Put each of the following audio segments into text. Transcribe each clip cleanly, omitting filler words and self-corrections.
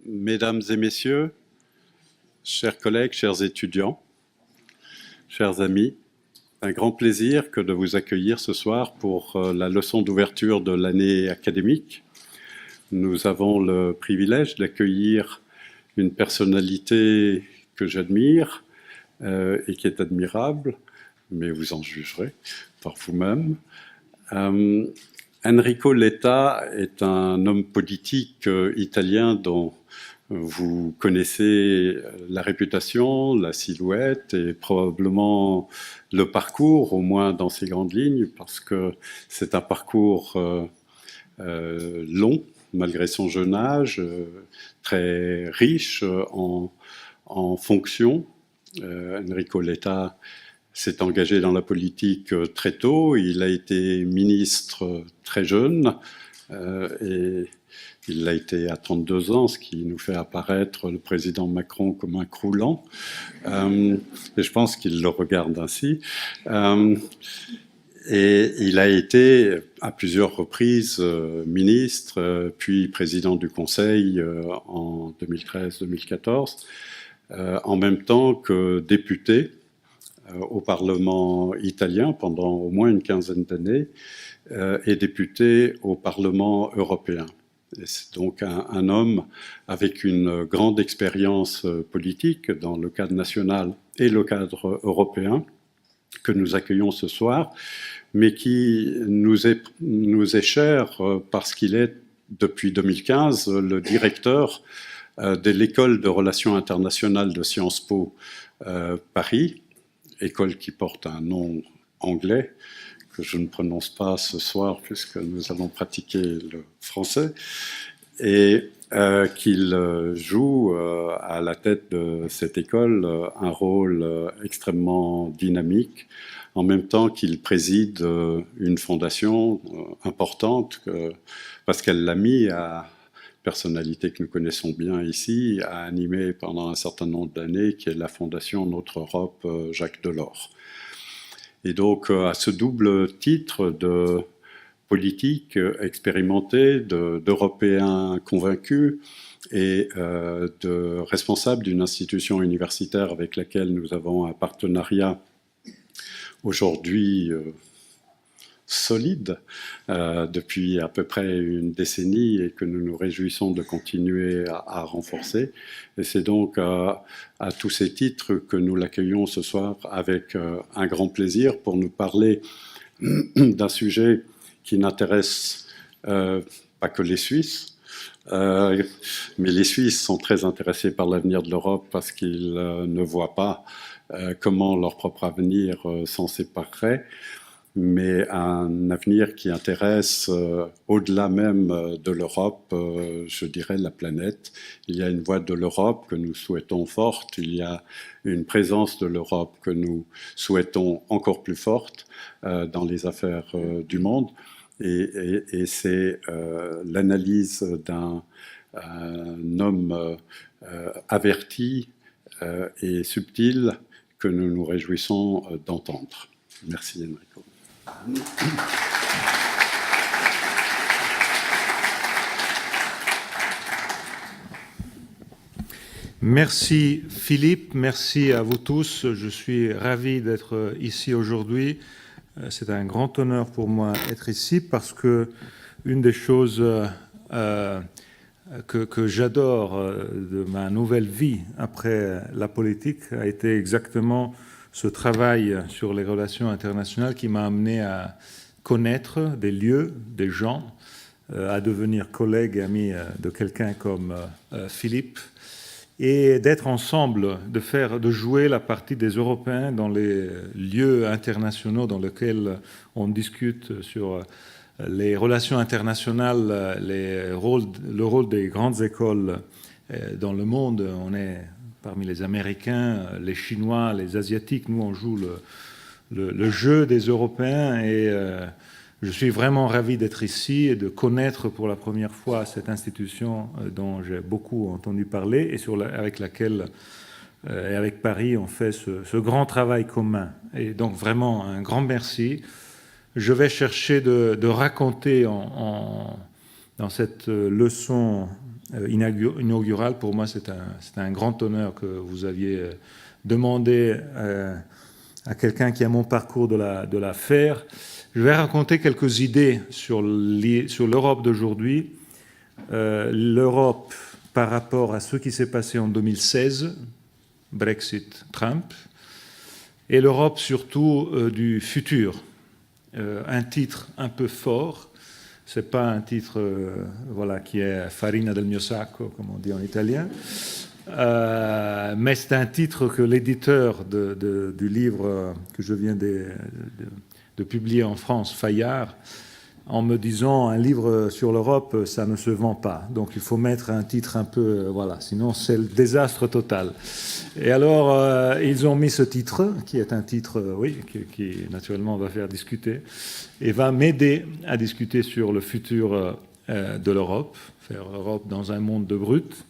Mesdames et messieurs, chers collègues, chers étudiants, chers amis, un grand plaisir que de vous accueillir ce soir pour la leçon d'ouverture de l'année académique. Nous avons le privilège d'accueillir une personnalité que j'admire et qui est admirable, mais vous en jugerez par vous-même. Enrico Letta est un homme politique italien dont vous connaissez la réputation, la silhouette et probablement le parcours, au moins dans ses grandes lignes, parce que c'est un parcours long, malgré son jeune âge, très riche en fonctions. Enrico Letta s'est engagé dans la politique très tôt. Il a été ministre très jeune et il l'a été à 32 ans, ce qui nous fait apparaître le président Macron comme un croulant. Et je pense qu'il le regarde ainsi. Et il a été à plusieurs reprises ministre, puis président du Conseil en 2013-2014, en même temps que député au Parlement italien pendant au moins une quinzaine d'années et député au Parlement européen. Et c'est donc un homme avec une grande expérience politique dans le cadre national et le cadre européen que nous accueillons ce soir, mais qui nous est cher parce qu'il est, depuis 2015, le directeur de l'école de relations internationales de Sciences Po Paris, école qui porte un nom anglais que je ne prononce pas ce soir puisque nous allons pratiquer le français, et qu'il joue à la tête de cette école un rôle extrêmement dynamique, en même temps qu'il préside une fondation importante, parce qu'elle l'a mis à personnalité que nous connaissons bien ici, a animé pendant un certain nombre d'années, qui est la fondation Notre Europe Jacques Delors. Et donc, à ce double titre de politique expérimenté, d'Européen convaincu et de responsable d'une institution universitaire avec laquelle nous avons un partenariat aujourd'hui solide depuis à peu près une décennie et que nous nous réjouissons de continuer à renforcer. Et c'est donc à tous ces titres que nous l'accueillons ce soir avec un grand plaisir pour nous parler d'un sujet qui n'intéresse pas que les Suisses, mais les Suisses sont très intéressés par l'avenir de l'Europe parce qu'ils ne voient pas comment leur propre avenir s'en séparerait, mais un avenir qui intéresse au-delà même de l'Europe, je dirais la planète. Il y a une voix de l'Europe que nous souhaitons forte, il y a une présence de l'Europe que nous souhaitons encore plus forte dans les affaires du monde, et c'est l'analyse d'un homme averti et subtil que nous nous réjouissons d'entendre. Merci Enrico. Merci Philippe, merci à vous tous. Je suis ravi d'être ici aujourd'hui. C'est un grand honneur pour moi d'être ici parce que une des choses que j'adore de ma nouvelle vie après la politique a été exactement ce travail sur les relations internationales qui m'a amené à connaître des lieux, des gens, à devenir collègue et ami de quelqu'un comme Philippe, et d'être ensemble, de jouer la partie des Européens dans les lieux internationaux dans lesquels on discute sur les relations internationales, le rôle des grandes écoles dans le monde. On est parmi les Américains, les Chinois, les Asiatiques. Nous, on joue le jeu des Européens et je suis vraiment ravi d'être ici et de connaître pour la première fois cette institution dont j'ai beaucoup entendu parler et avec laquelle, et avec Paris, on fait ce grand travail commun. Et donc vraiment un grand merci. Je vais chercher de raconter dans cette leçon inaugurale. Pour moi, c'est un grand honneur que vous aviez demandé à quelqu'un qui a mon parcours de la faire. Je vais raconter quelques idées sur l'Europe d'aujourd'hui. L'Europe par rapport à ce qui s'est passé en 2016, Brexit, Trump, et l'Europe surtout du futur. Un titre un peu fort, c'est pas un titre qui est farina del mio sacco, comme on dit en italien, mais c'est un titre que l'éditeur du livre que je viens de publier en France, Fayard, en me disant un livre sur l'Europe, ça ne se vend pas. Donc il faut mettre un titre un peu, sinon c'est le désastre total. Et alors ils ont mis ce titre, qui est un titre, qui naturellement va faire discuter, et va m'aider à discuter sur le futur de l'Europe, faire l'Europe dans un monde de brut.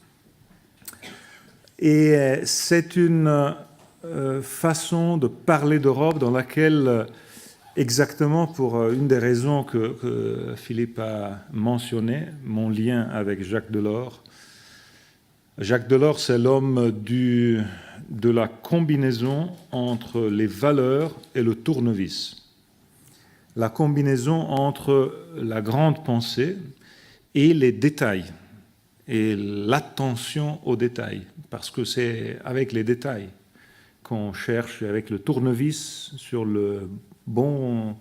Et c'est une façon de parler d'Europe dans laquelle, exactement pour une des raisons que Philippe a mentionné, mon lien avec Jacques Delors. Jacques Delors, c'est l'homme de la combinaison entre les valeurs et le tournevis. La combinaison entre la grande pensée et les détails, et l'attention aux détails, parce que c'est avec les détails qu'on cherche, avec le tournevis sur le bon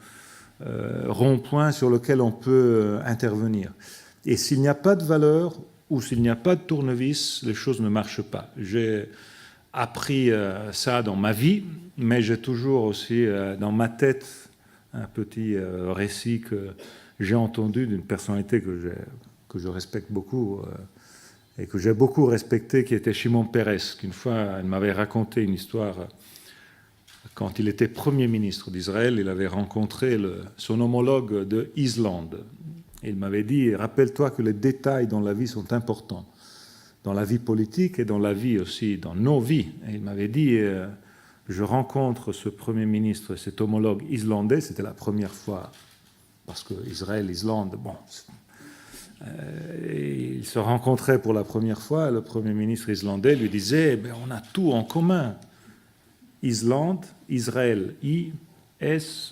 rond-point sur lequel on peut intervenir. Et s'il n'y a pas de valeur ou s'il n'y a pas de tournevis, les choses ne marchent pas. J'ai appris ça dans ma vie, mais j'ai toujours aussi dans ma tête un petit récit que j'ai entendu d'une personnalité que je respecte beaucoup et que j'ai beaucoup respecté, qui était Shimon Peres, qu'une fois, elle m'avait raconté une histoire. Quand il était Premier ministre d'Israël, il avait rencontré son homologue de Islande. Et il m'avait dit, rappelle-toi que les détails dans la vie sont importants, dans la vie politique et dans la vie aussi, dans nos vies. Et il m'avait dit, je rencontre ce Premier ministre, cet homologue islandais, c'était la première fois, parce que Israël, Islande, et ils se rencontraient pour la première fois, le Premier ministre islandais lui disait, on a tout en commun. Islande, Israël,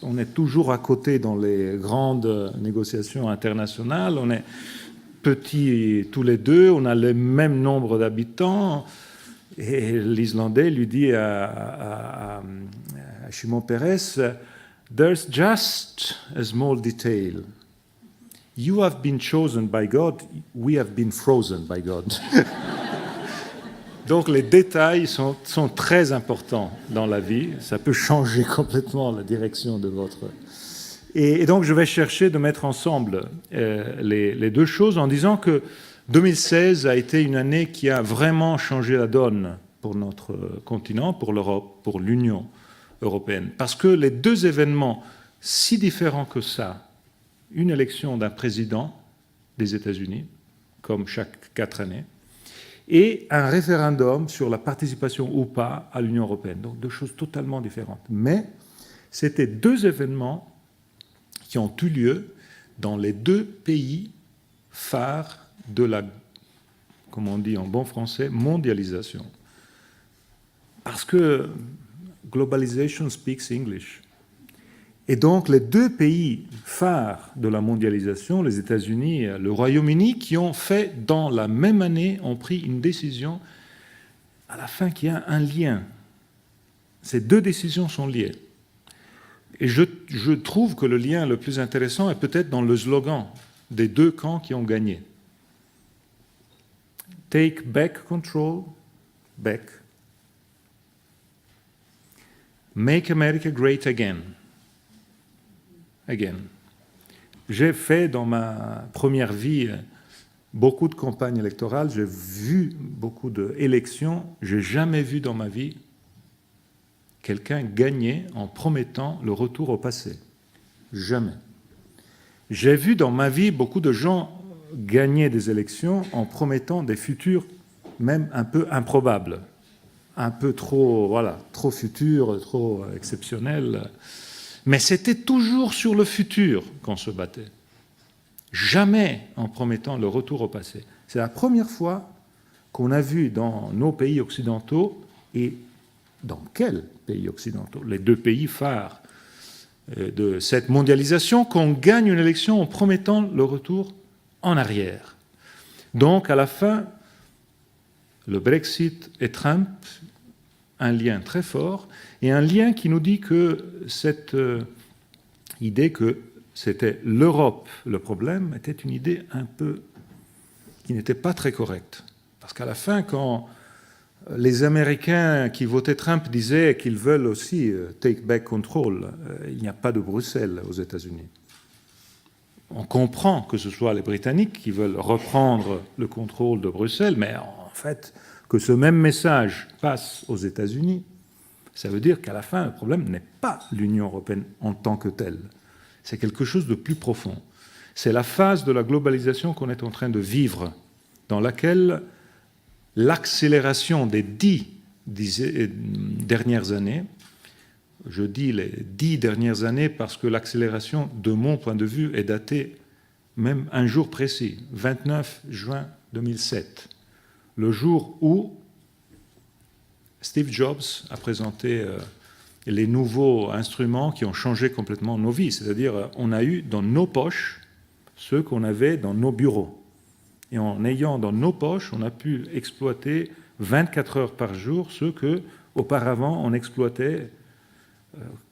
on est toujours à côté dans les grandes négociations internationales, on est petits tous les deux, on a le même nombre d'habitants. Et l'Islandais lui dit à Shimon Peres, there's just a small detail. You have been chosen by God, we have been frozen by God. Donc les détails sont très importants dans la vie. Ça peut changer complètement la direction de votre... Et donc je vais chercher de mettre ensemble les deux choses en disant que 2016 a été une année qui a vraiment changé la donne pour notre continent, pour l'Europe, pour l'Union européenne. Parce que les deux événements si différents que ça, une élection d'un président des États-Unis, comme chaque 4 années, et un référendum sur la participation ou pas à l'Union européenne. Donc deux choses totalement différentes. Mais c'était deux événements qui ont eu lieu dans les deux pays phares de la, comme on dit en bon français, mondialisation. Parce que globalization speaks English. Et donc les deux pays phares de la mondialisation, les États-Unis et le Royaume-Uni, qui ont fait dans la même année, ont pris une décision à la fin qui a un lien. Ces deux décisions sont liées. Et je trouve que le lien le plus intéressant est peut-être dans le slogan des deux camps qui ont gagné. Take back control, back. Make America great again. Again. J'ai fait dans ma première vie beaucoup de campagnes électorales, j'ai vu beaucoup d'élections, j'ai jamais vu dans ma vie quelqu'un gagner en promettant le retour au passé. Jamais. J'ai vu dans ma vie beaucoup de gens gagner des élections en promettant des futurs même un peu improbables, un peu trop futurs, trop exceptionnels. Mais c'était toujours sur le futur qu'on se battait. jamais en promettant le retour au passé. C'est la première fois qu'on a vu dans nos pays occidentaux, et dans quels pays occidentaux, les deux pays phares de cette mondialisation, qu'on gagne une élection en promettant le retour en arrière. Donc, à la fin, le Brexit et Trump, un lien très fort, et un lien qui nous dit que cette idée que c'était l'Europe le problème était une idée un peu qui n'était pas très correcte. Parce qu'à la fin, quand les Américains qui votaient Trump disaient qu'ils veulent aussi take back control, il n'y a pas de Bruxelles aux États-Unis. On comprend que ce soit les Britanniques qui veulent reprendre le contrôle de Bruxelles, mais en fait, que ce même message passe aux États-Unis, ça veut dire qu'à la fin, le problème n'est pas l'Union européenne en tant que telle. C'est quelque chose de plus profond. C'est la phase de la globalisation qu'on est en train de vivre, dans laquelle l'accélération des 10 dernières années, je dis les 10 dernières années parce que l'accélération, de mon point de vue, est datée même un jour précis, 29 juin 2007, le jour où Steve Jobs a présenté les nouveaux instruments qui ont changé complètement nos vies. C'est-à-dire, on a eu dans nos poches ce qu'on avait dans nos bureaux. Et en ayant dans nos poches, on a pu exploiter 24 heures par jour ce que, auparavant, on exploitait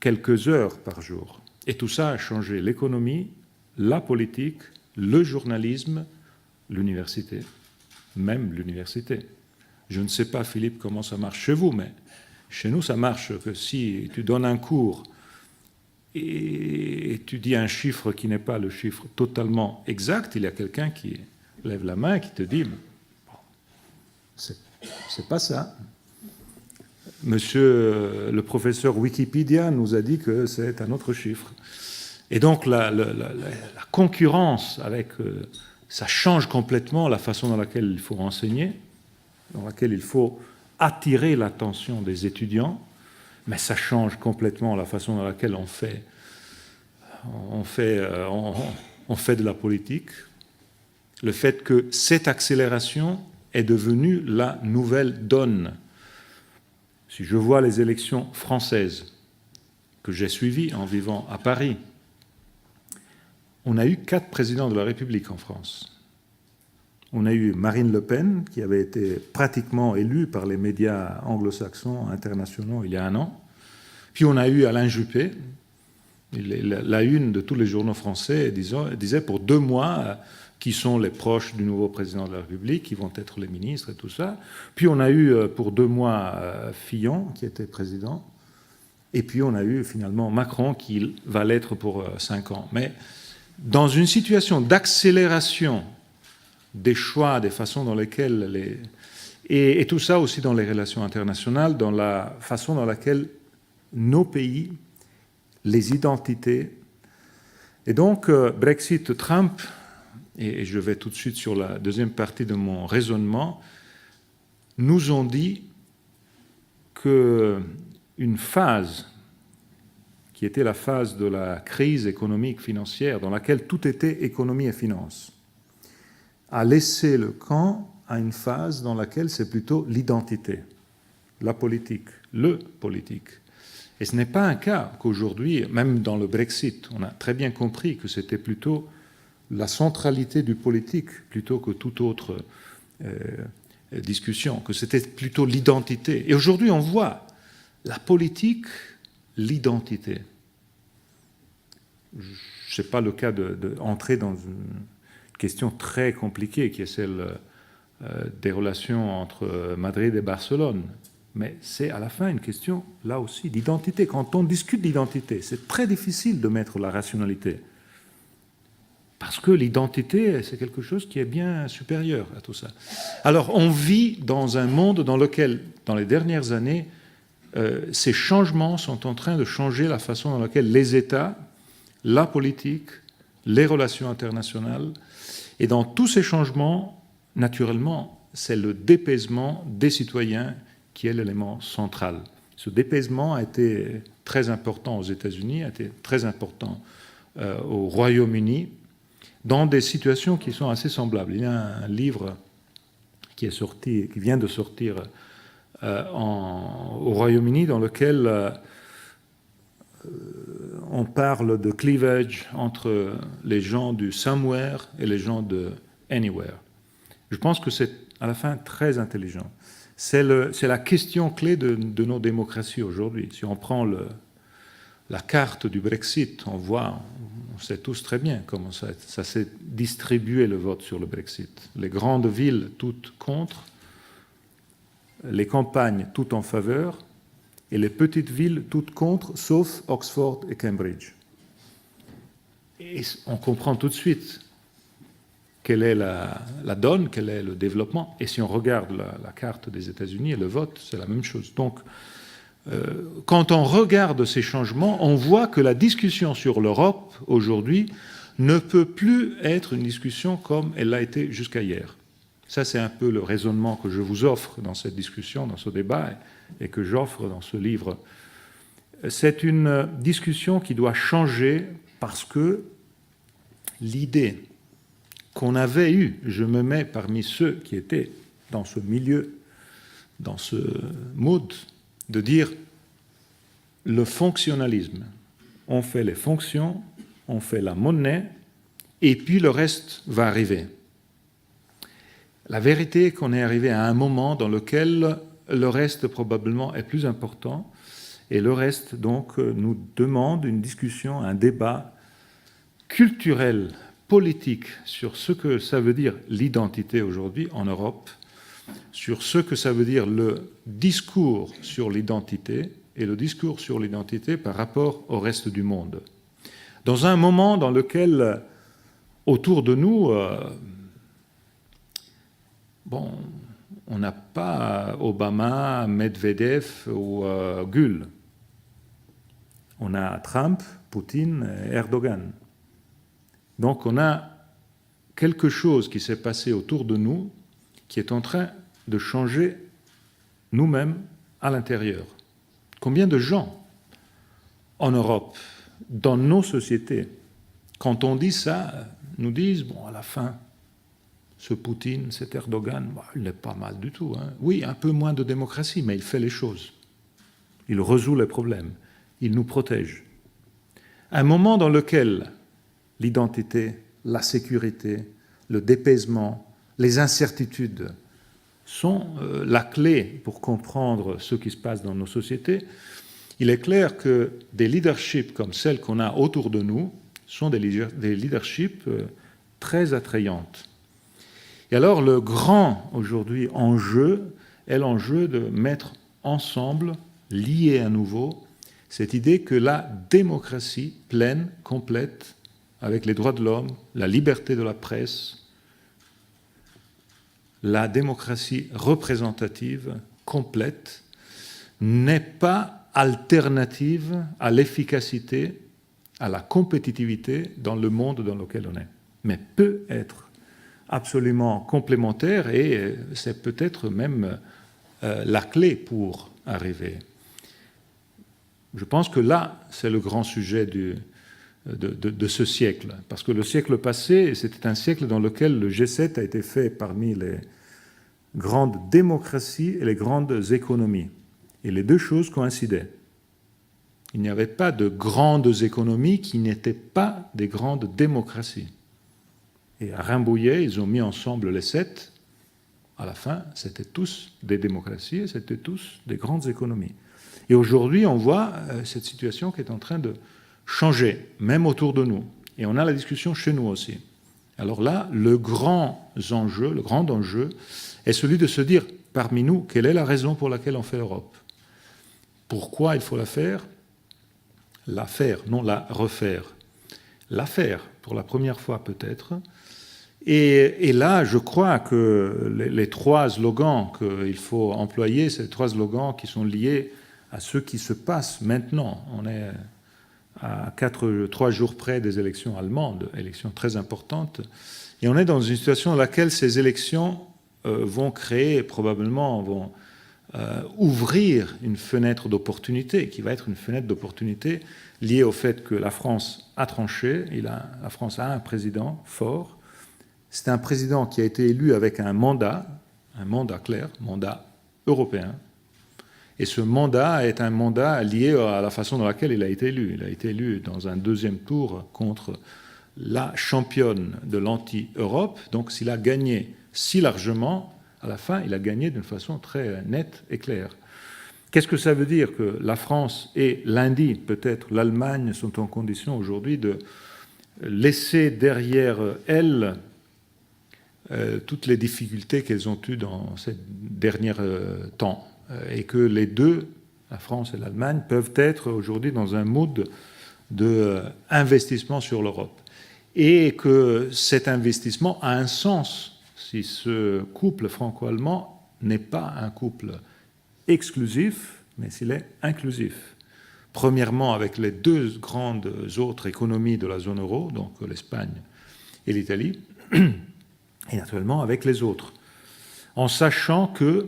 quelques heures par jour. Et tout ça a changé l'économie, la politique, le journalisme, l'université, même l'université. Je ne sais pas, Philippe, comment ça marche chez vous, mais chez nous, ça marche que si tu donnes un cours et tu dis un chiffre qui n'est pas le chiffre totalement exact, il y a quelqu'un qui lève la main et qui te dit bon, c'est pas ça. Monsieur le professeur Wikipédia nous a dit que c'est un autre chiffre. Et donc la concurrence avec ça change complètement la façon dans laquelle il faut enseigner, dans laquelle il faut attirer l'attention des étudiants, mais ça change complètement la façon dans laquelle on fait de la politique. Le fait que cette accélération est devenue la nouvelle donne. Si je vois les élections françaises que j'ai suivies en vivant à Paris, on a eu 4 présidents de la République en France. On a eu Marine Le Pen, qui avait été pratiquement élue par les médias anglo-saxons internationaux il y a un an. Puis on a eu Alain Juppé. La une de tous les journaux français disait pour 2 mois qui sont les proches du nouveau président de la République, qui vont être les ministres et tout ça. Puis on a eu pour 2 mois Fillon, qui était président. Et puis on a eu finalement Macron, qui va l'être pour 5 ans. Mais dans une situation d'accélération des choix, des façons dans lesquelles et tout ça aussi dans les relations internationales, dans la façon dans laquelle nos pays, les identités. Et donc, Brexit, Trump, et je vais tout de suite sur la deuxième partie de mon raisonnement, nous ont dit qu'une phase qui était la phase de la crise économique financière, dans laquelle tout était économie et finance, a laissé le camp à une phase dans laquelle c'est plutôt l'identité, la politique, le politique. Et ce n'est pas un cas qu'aujourd'hui, même dans le Brexit, on a très bien compris que c'était plutôt la centralité du politique plutôt que toute autre discussion, que c'était plutôt l'identité. Et aujourd'hui, on voit la politique, l'identité. Ce n'est pas le cas d'entrer dans une question très compliquée qui est celle des relations entre Madrid et Barcelone. Mais c'est à la fin une question, là aussi, d'identité. Quand on discute d'identité, c'est très difficile de mettre la rationalité. Parce que l'identité, c'est quelque chose qui est bien supérieur à tout ça. Alors, on vit dans un monde dans lequel, dans les dernières années, ces changements sont en train de changer la façon dans laquelle les États, la politique, les relations internationales, et dans tous ces changements, naturellement, c'est le dépaysement des citoyens qui est l'élément central. Ce dépaysement a été très important aux États-Unis, a été très important au Royaume-Uni, dans des situations qui sont assez semblables. Il y a un livre qui vient de sortir au Royaume-Uni, dans lequel on parle de cleavage entre les gens du somewhere et les gens de anywhere. Je pense que c'est à la fin très intelligent. C'est la question clé de nos démocraties aujourd'hui. Si on prend la carte du Brexit, on sait tous très bien comment ça s'est distribué le vote sur le Brexit. Les grandes villes toutes contre, les campagnes toutes en faveur, et les petites villes toutes contre, sauf Oxford et Cambridge. Et on comprend tout de suite quelle est la donne, quel est le développement. Et si on regarde la carte des États-Unis et le vote, c'est la même chose. Donc, quand on regarde ces changements, on voit que la discussion sur l'Europe, aujourd'hui, ne peut plus être une discussion comme elle l'a été jusqu'à hier. Ça, c'est un peu le raisonnement que je vous offre dans cette discussion, dans ce débat, et que j'offre dans ce livre. C'est une discussion qui doit changer parce que l'idée qu'on avait eue, je me mets parmi ceux qui étaient dans ce milieu, dans ce mood, de dire le fonctionnalisme. On fait les fonctions, on fait la monnaie, et puis le reste va arriver. La vérité est qu'on est arrivé à un moment dans lequel le reste probablement est plus important, et le reste donc nous demande une discussion, un débat culturel, politique sur ce que ça veut dire l'identité aujourd'hui en Europe, sur ce que ça veut dire le discours sur l'identité et le discours sur l'identité par rapport au reste du monde. Dans un moment dans lequel, autour de nous, on n'a pas Obama, Medvedev ou Gül. On a Trump, Poutine et Erdogan. Donc on a quelque chose qui s'est passé autour de nous qui est en train de changer nous-mêmes à l'intérieur. Combien de gens en Europe, dans nos sociétés, quand on dit ça, nous disent, à la fin, ce Poutine, cet Erdogan, il n'est pas mal du tout. Hein. Oui, un peu moins de démocratie, mais il fait les choses. Il résout les problèmes. Il nous protège. Un moment dans lequel l'identité, la sécurité, le dépaysement, les incertitudes sont la clé pour comprendre ce qui se passe dans nos sociétés, il est clair que des leaderships comme celles qu'on a autour de nous sont des leaderships très attrayantes. Et alors le grand aujourd'hui enjeu est l'enjeu de mettre ensemble, lier à nouveau, cette idée que la démocratie pleine, complète, avec les droits de l'homme, la liberté de la presse, la démocratie représentative, complète, n'est pas alternative à l'efficacité, à la compétitivité dans le monde dans lequel on est, mais peut être absolument complémentaire et c'est peut-être même la clé pour arriver. Je pense que là, c'est le grand sujet de ce siècle. Parce que le siècle passé, c'était un siècle dans lequel le G7 a été fait parmi les grandes démocraties et les grandes économies. Et les deux choses coïncidaient. Il n'y avait pas de grandes économies qui n'étaient pas des grandes démocraties. Et à Rambouillet, ils ont mis ensemble les 7. À la fin, c'était tous des démocraties et c'était tous des grandes économies. Et aujourd'hui, on voit cette situation qui est en train de changer, même autour de nous. Et on a la discussion chez nous aussi. Alors là, le grand enjeu est celui de se dire, parmi nous, quelle est la raison pour laquelle on fait l'Europe? Pourquoi il faut la faire? La faire, non la refaire. La faire, pour la première fois peut-être. Et là, je crois que les trois slogans qu'il faut employer, c'est les trois slogans qui sont liés à ce qui se passe maintenant. On est à 3 jours près des élections allemandes, élections très importantes, et on est dans une situation dans laquelle ces élections vont créer, probablement, vont ouvrir une fenêtre d'opportunité, qui va être une fenêtre d'opportunité liée au fait que la France a tranché, la France a un président fort. C'est un président qui a été élu avec un mandat clair, mandat européen. Et ce mandat est un mandat lié à la façon dans laquelle il a été élu. Il a été élu dans un deuxième tour contre la championne de l'anti-Europe. Donc s'il a gagné si largement, à la fin, il a gagné d'une façon très nette et claire. Qu'est-ce que ça veut dire que la France et lundi, peut-être l'Allemagne, sont en condition aujourd'hui de laisser derrière elles toutes les difficultés qu'elles ont eues dans ces derniers temps, et que les deux, la France et l'Allemagne, peuvent être aujourd'hui dans un mood d'investissement sur l'Europe. Et que cet investissement a un sens si ce couple franco-allemand n'est pas un couple exclusif, mais s'il est inclusif. Premièrement, avec les deux grandes autres économies de la zone euro, donc l'Espagne et l'Italie, et naturellement avec les autres, en sachant que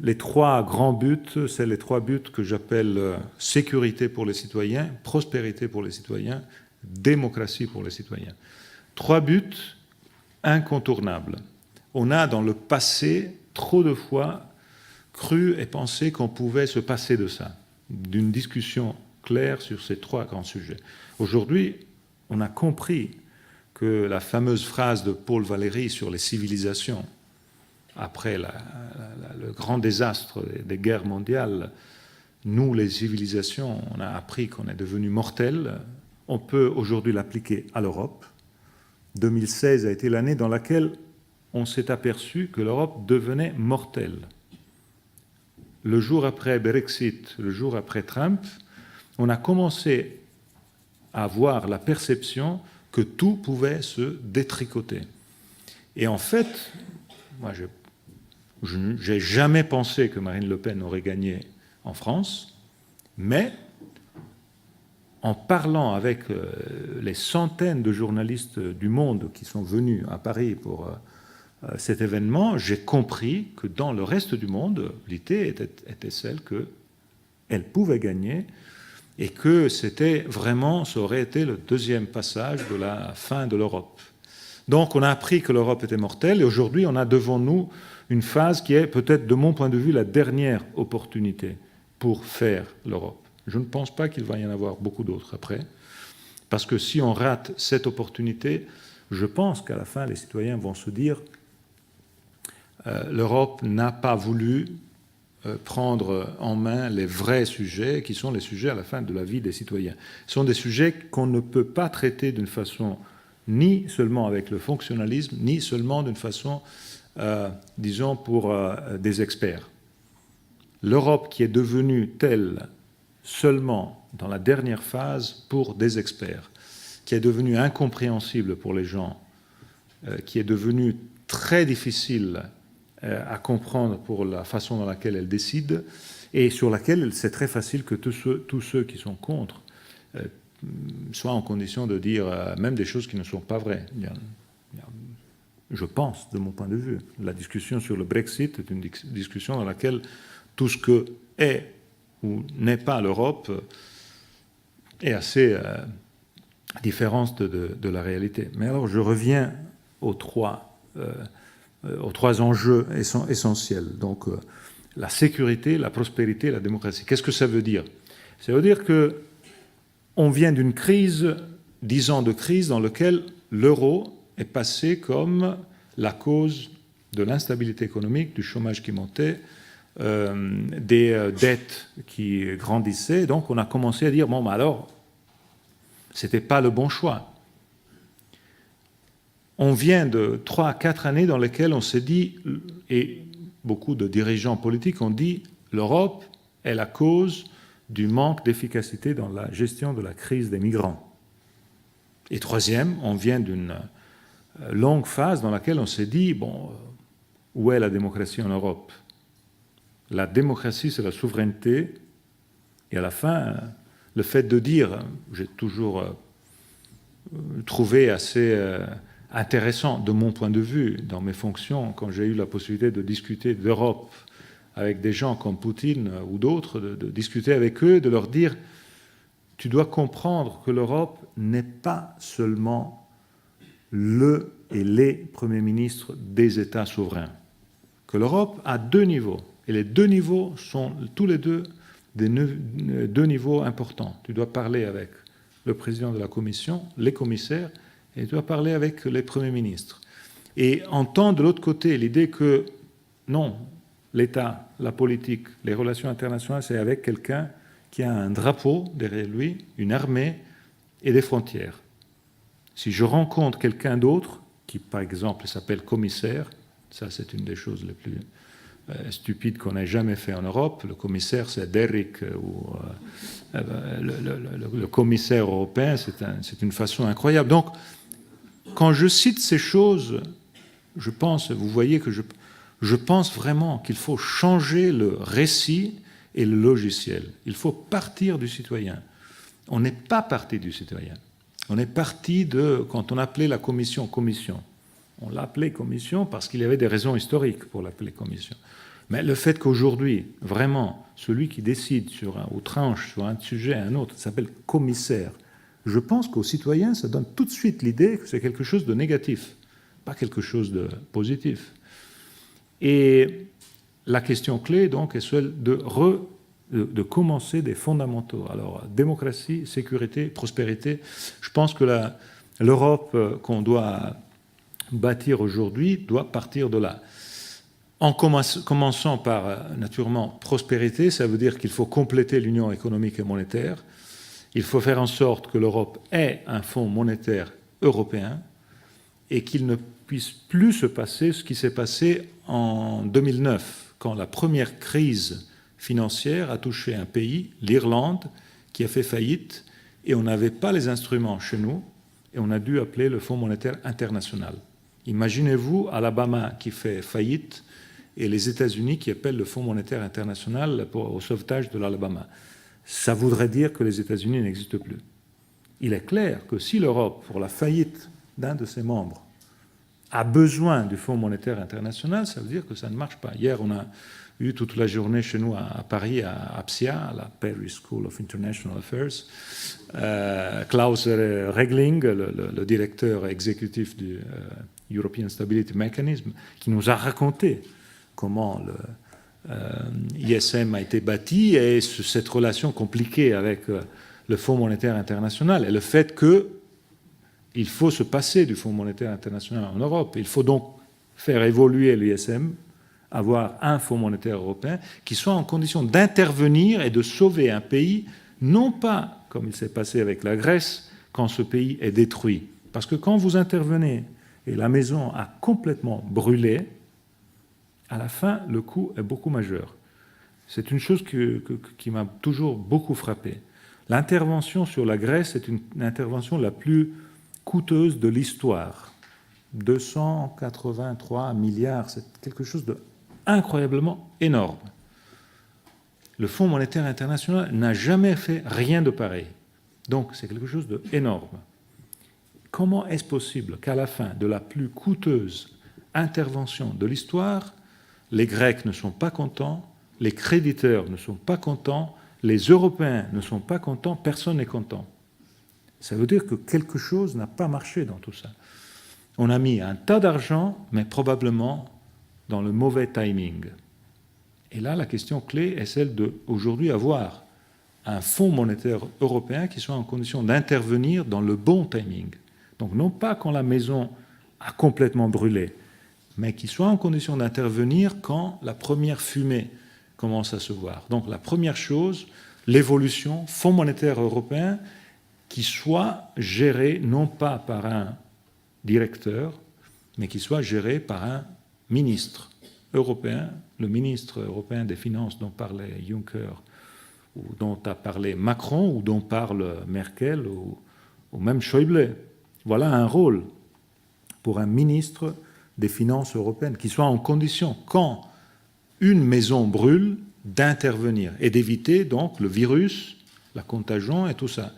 les trois grands buts, c'est les trois buts que j'appelle sécurité pour les citoyens, prospérité pour les citoyens, démocratie pour les citoyens. Trois buts incontournables. On a dans le passé trop de fois cru et pensé qu'on pouvait se passer de ça, d'une discussion claire sur ces trois grands sujets. Aujourd'hui, on a compris que la fameuse phrase de Paul Valéry sur les civilisations, après le grand désastre des guerres mondiales, nous, les civilisations, on a appris qu'on est devenus mortels. On peut aujourd'hui l'appliquer à l'Europe. 2016 a été l'année dans laquelle on s'est aperçu que l'Europe devenait mortelle. Le jour après Brexit, le jour après Trump, on a commencé à avoir la perception que tout pouvait se détricoter. Et en fait, moi, je n'ai jamais pensé que Marine Le Pen aurait gagné en France, mais en parlant avec les centaines de journalistes du monde qui sont venus à Paris pour cet événement, j'ai compris que dans le reste du monde, l'idée était celle qu'elle pouvait gagner et que c'était vraiment, ça aurait été le deuxième passage de la fin de l'Europe. Donc on a appris que l'Europe était mortelle et aujourd'hui on a devant nous une phase qui est peut-être de mon point de vue la dernière opportunité pour faire l'Europe. Je ne pense pas qu'il va y en avoir beaucoup d'autres après, parce que si on rate cette opportunité, je pense qu'à la fin les citoyens vont se dire l'Europe n'a pas voulu prendre en main les vrais sujets qui sont les sujets à la fin de la vie des citoyens. Ce sont des sujets qu'on ne peut pas traiter d'une façon ni seulement avec le fonctionnalisme, ni seulement d'une façon, disons, pour des experts. L'Europe qui est devenue telle seulement dans la dernière phase pour des experts, qui est devenue incompréhensible pour les gens, qui est devenue très difficile à comprendre pour la façon dans laquelle elle décide, et sur laquelle c'est très facile que tous ceux qui sont contre soient en condition de dire même des choses qui ne sont pas vraies. Je pense, de mon point de vue, la discussion sur le Brexit est une discussion dans laquelle tout ce que est ou n'est pas l'Europe est assez différente de la réalité. Mais alors je reviens aux trois enjeux essentiels. Donc la sécurité, la prospérité, la démocratie. Qu'est-ce que ça veut dire? Ça veut dire qu'on vient d'une crise, 10 ans de crise, dans laquelle l'euro est passé comme la cause de l'instabilité économique, du chômage qui montait, des dettes qui grandissaient. Donc on a commencé à dire, bon, alors, c'était pas le bon choix. On vient de 3 à 4 années dans lesquelles on s'est dit, et beaucoup de dirigeants politiques ont dit, l'Europe est la cause du manque d'efficacité dans la gestion de la crise des migrants. Et troisième, on vient d'une longue phase dans laquelle on s'est dit, bon, où est la démocratie en Europe? La démocratie, c'est la souveraineté. Et à la fin, le fait de dire, j'ai toujours trouvé assez intéressant de mon point de vue, dans mes fonctions, quand j'ai eu la possibilité de discuter d'Europe avec des gens comme Poutine ou d'autres, de discuter avec eux, de leur dire « Tu dois comprendre que l'Europe n'est pas seulement le et les premiers ministres des États souverains, que l'Europe a 2 niveaux, et les 2 niveaux sont tous les deux des 2 niveaux importants. Tu dois parler avec le président de la Commission, les commissaires, et tu dois parler avec les premiers ministres. Et entendre de l'autre côté l'idée que non, l'État, la politique, les relations internationales, c'est avec quelqu'un qui a un drapeau derrière lui, une armée et des frontières. Si je rencontre quelqu'un d'autre, qui par exemple s'appelle commissaire, ça c'est une des choses les plus stupides qu'on ait jamais fait en Europe, le commissaire c'est Derrick, ou le commissaire européen, c'est une façon incroyable. Donc, quand je cite ces choses, je pense, vous voyez que je pense vraiment qu'il faut changer le récit et le logiciel. Il faut partir du citoyen. On n'est pas parti du citoyen. On est parti de, quand on appelait la commission, commission. On l'appelait commission parce qu'il y avait des raisons historiques pour l'appeler commission. Mais le fait qu'aujourd'hui, vraiment, celui qui décide ou tranche sur un sujet à un autre s'appelle commissaire, je pense qu'aux citoyens, ça donne tout de suite l'idée que c'est quelque chose de négatif, pas quelque chose de positif. Et la question clé, donc, est celle de commencer des fondamentaux. Alors, démocratie, sécurité, prospérité, je pense que l'Europe qu'on doit bâtir aujourd'hui doit partir de là. En commençant par, naturellement, prospérité, ça veut dire qu'il faut compléter l'union économique et monétaire. Il faut faire en sorte que l'Europe ait un fonds monétaire européen et qu'il ne puisse plus se passer ce qui s'est passé en 2009, quand la première crise financière a touché un pays, l'Irlande, qui a fait faillite, et on n'avait pas les instruments chez nous, et on a dû appeler le Fonds monétaire international. Imaginez-vous Alabama qui fait faillite, et les États-Unis qui appellent le Fonds monétaire international au sauvetage de l'Alabama. Ça voudrait dire que les États-Unis n'existent plus. Il est clair que si l'Europe, pour la faillite d'un de ses membres, a besoin du Fonds monétaire international, ça veut dire que ça ne marche pas. Hier, on a eu toute la journée chez nous à Paris, à APSIA, à la Paris School of International Affairs, Klaus Regling, le directeur exécutif du European Stability Mechanism, qui nous a raconté comment l'ISM a été bâti et cette relation compliquée avec le Fonds monétaire international et le fait qu'il faut se passer du Fonds monétaire international en Europe. Il faut donc faire évoluer l'ISM, avoir un Fonds monétaire européen qui soit en condition d'intervenir et de sauver un pays, non pas comme il s'est passé avec la Grèce, quand ce pays est détruit. Parce que quand vous intervenez et la maison a complètement brûlé, à la fin, le coût est beaucoup majeur. C'est une chose qui m'a toujours beaucoup frappé. L'intervention sur la Grèce est une intervention la plus coûteuse de l'histoire. 283 milliards, c'est quelque chose d'incroyablement énorme. Le Fonds monétaire international n'a jamais fait rien de pareil. Donc, c'est quelque chose d'énorme. Comment est-ce possible qu'à la fin de la plus coûteuse intervention de l'histoire, les Grecs ne sont pas contents, les créditeurs ne sont pas contents, les Européens ne sont pas contents, personne n'est content. Ça veut dire que quelque chose n'a pas marché dans tout ça. On a mis un tas d'argent, mais probablement dans le mauvais timing. Et là, la question clé est celle d'aujourd'hui avoir un fonds monétaire européen qui soit en condition d'intervenir dans le bon timing. Donc non pas quand la maison a complètement brûlé, mais qui soit en condition d'intervenir quand la première fumée commence à se voir. Donc la première chose, l'évolution, Fonds monétaire européen, qui soit géré non pas par un directeur, mais qui soit géré par un ministre européen, le ministre européen des Finances dont parlait Juncker, ou dont a parlé Macron, ou dont parle Merkel, ou même Schäuble. Voilà un rôle pour un ministre des Finances européennes, qui soit en condition, quand une maison brûle, d'intervenir et d'éviter donc le virus, la contagion et tout ça.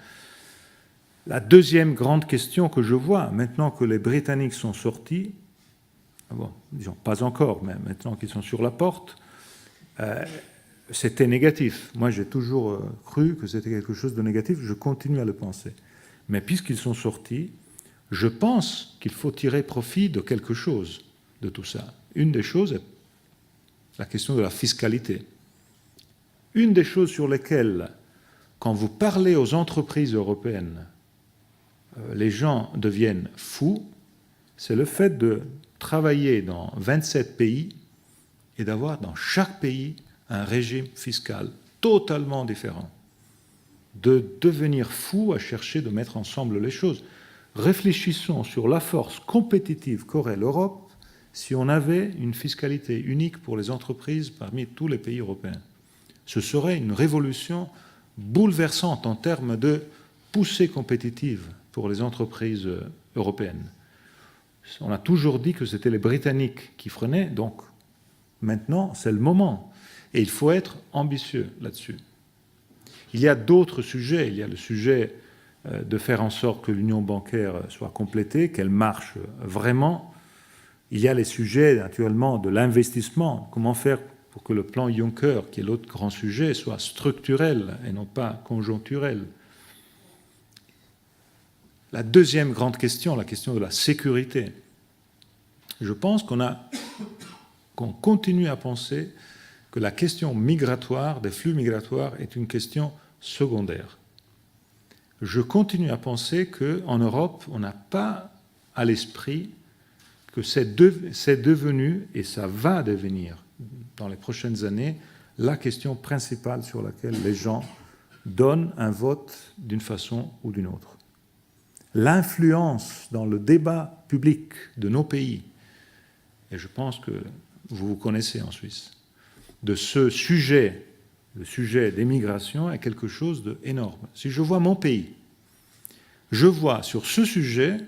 La deuxième grande question que je vois, maintenant que les Britanniques sont sortis, bon, disons pas encore, mais maintenant qu'ils sont sur la porte, c'était négatif. Moi, j'ai toujours cru que c'était quelque chose de négatif, je continue à le penser. Mais puisqu'ils sont sortis, je pense qu'il faut tirer profit de quelque chose de tout ça. Une des choses est la question de la fiscalité. Une des choses sur lesquelles, quand vous parlez aux entreprises européennes, les gens deviennent fous, c'est le fait de travailler dans 27 pays et d'avoir dans chaque pays un régime fiscal totalement différent. De devenir fou à chercher de mettre ensemble les choses. Réfléchissons sur la force compétitive qu'aurait l'Europe si on avait une fiscalité unique pour les entreprises parmi tous les pays européens. Ce serait une révolution bouleversante en termes de poussée compétitive pour les entreprises européennes. On a toujours dit que c'était les Britanniques qui freinaient, donc maintenant c'est le moment. Et il faut être ambitieux là-dessus. Il y a d'autres sujets. Il y a le sujet de faire en sorte que l'union bancaire soit complétée, qu'elle marche vraiment. Il y a les sujets, naturellement, de l'investissement. Comment faire pour que le plan Juncker, qui est l'autre grand sujet, soit structurel et non pas conjoncturel. La deuxième grande question, la question de la sécurité. Je pense qu'on continue à penser que la question migratoire, des flux migratoires, est une question secondaire. Je continue à penser qu'en Europe, on n'a pas à l'esprit que c'est devenu, et ça va devenir dans les prochaines années, la question principale sur laquelle les gens donnent un vote d'une façon ou d'une autre. L'influence dans le débat public de nos pays, et je pense que vous connaissez en Suisse, de ce sujet, le sujet des migrations, est quelque chose d'énorme. Si je vois mon pays, je vois sur ce sujet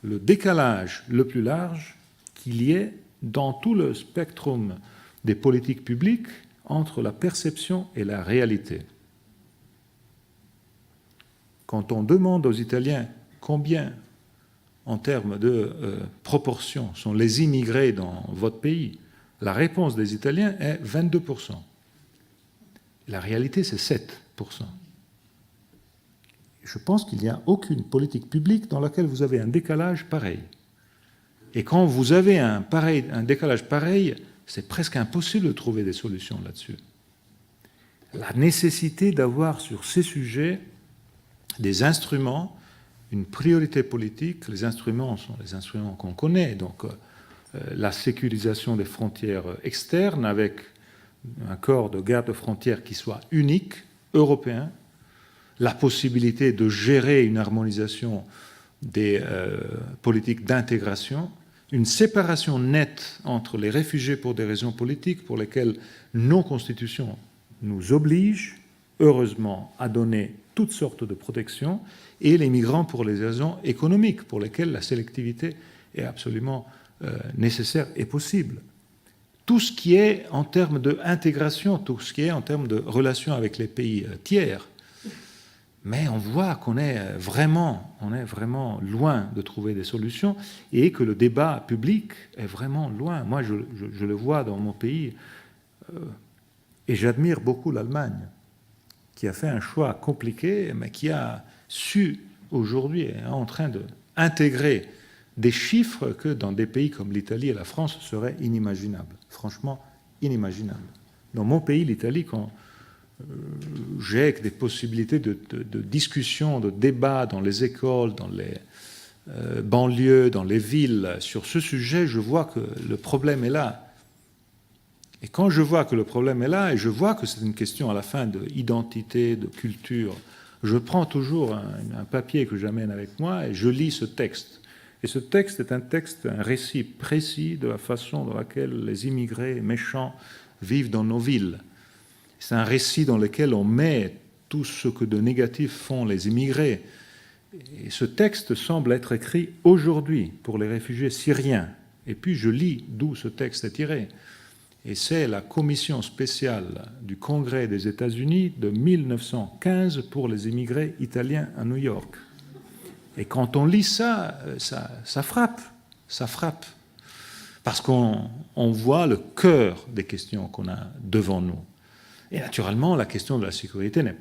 le décalage le plus large qu'il y ait dans tout le spectrum des politiques publiques entre la perception et la réalité. Quand on demande aux Italiens combien, en termes de proportion, sont les immigrés dans votre pays, la réponse des Italiens est 22%. La réalité, c'est 7%. Je pense qu'il n'y a aucune politique publique dans laquelle vous avez un décalage pareil. Et quand vous avez un décalage pareil, c'est presque impossible de trouver des solutions là-dessus. La nécessité d'avoir sur ces sujets des instruments, une priorité politique, les instruments sont les instruments qu'on connaît, donc la sécurisation des frontières externes avec un corps de garde frontières qui soit unique, européen, la possibilité de gérer une harmonisation des politiques d'intégration, une séparation nette entre les réfugiés pour des raisons politiques pour lesquelles nos constitutions nous obligent, heureusement, à donner toutes sortes de protections, et les migrants pour les raisons économiques pour lesquelles la sélectivité est absolument nécessaire et possible. Tout ce qui est en termes d'intégration, tout ce qui est en termes de relations avec les pays tiers, mais on voit qu'on est vraiment loin de trouver des solutions et que le débat public est vraiment loin. Moi, je le vois dans mon pays et j'admire beaucoup l'Allemagne, qui a fait un choix compliqué, mais qui a su aujourd'hui, est en train d'intégrer des chiffres que dans des pays comme l'Italie et la France seraient inimaginables. Franchement, inimaginables. Dans mon pays, l'Italie, quand j'ai des possibilités de discussion, de débat dans les écoles, dans les banlieues, dans les villes, sur ce sujet, je vois que le problème est là. Et quand je vois que le problème est là, et je vois que c'est une question à la fin d'identité, de culture, je prends toujours un papier que j'amène avec moi et je lis ce texte. Et ce texte est un récit précis de la façon dans laquelle les immigrés méchants vivent dans nos villes. C'est un récit dans lequel on met tout ce que de négatif font les immigrés. Et ce texte semble être écrit aujourd'hui pour les réfugiés syriens. Et puis je lis d'où ce texte est tiré. Et c'est la commission spéciale du Congrès des États-Unis de 1915 pour les immigrés italiens à New York. Et quand on lit ça, ça frappe. Ça frappe. Parce qu'on voit le cœur des questions qu'on a devant nous. Et naturellement, la question de la sécurité n'est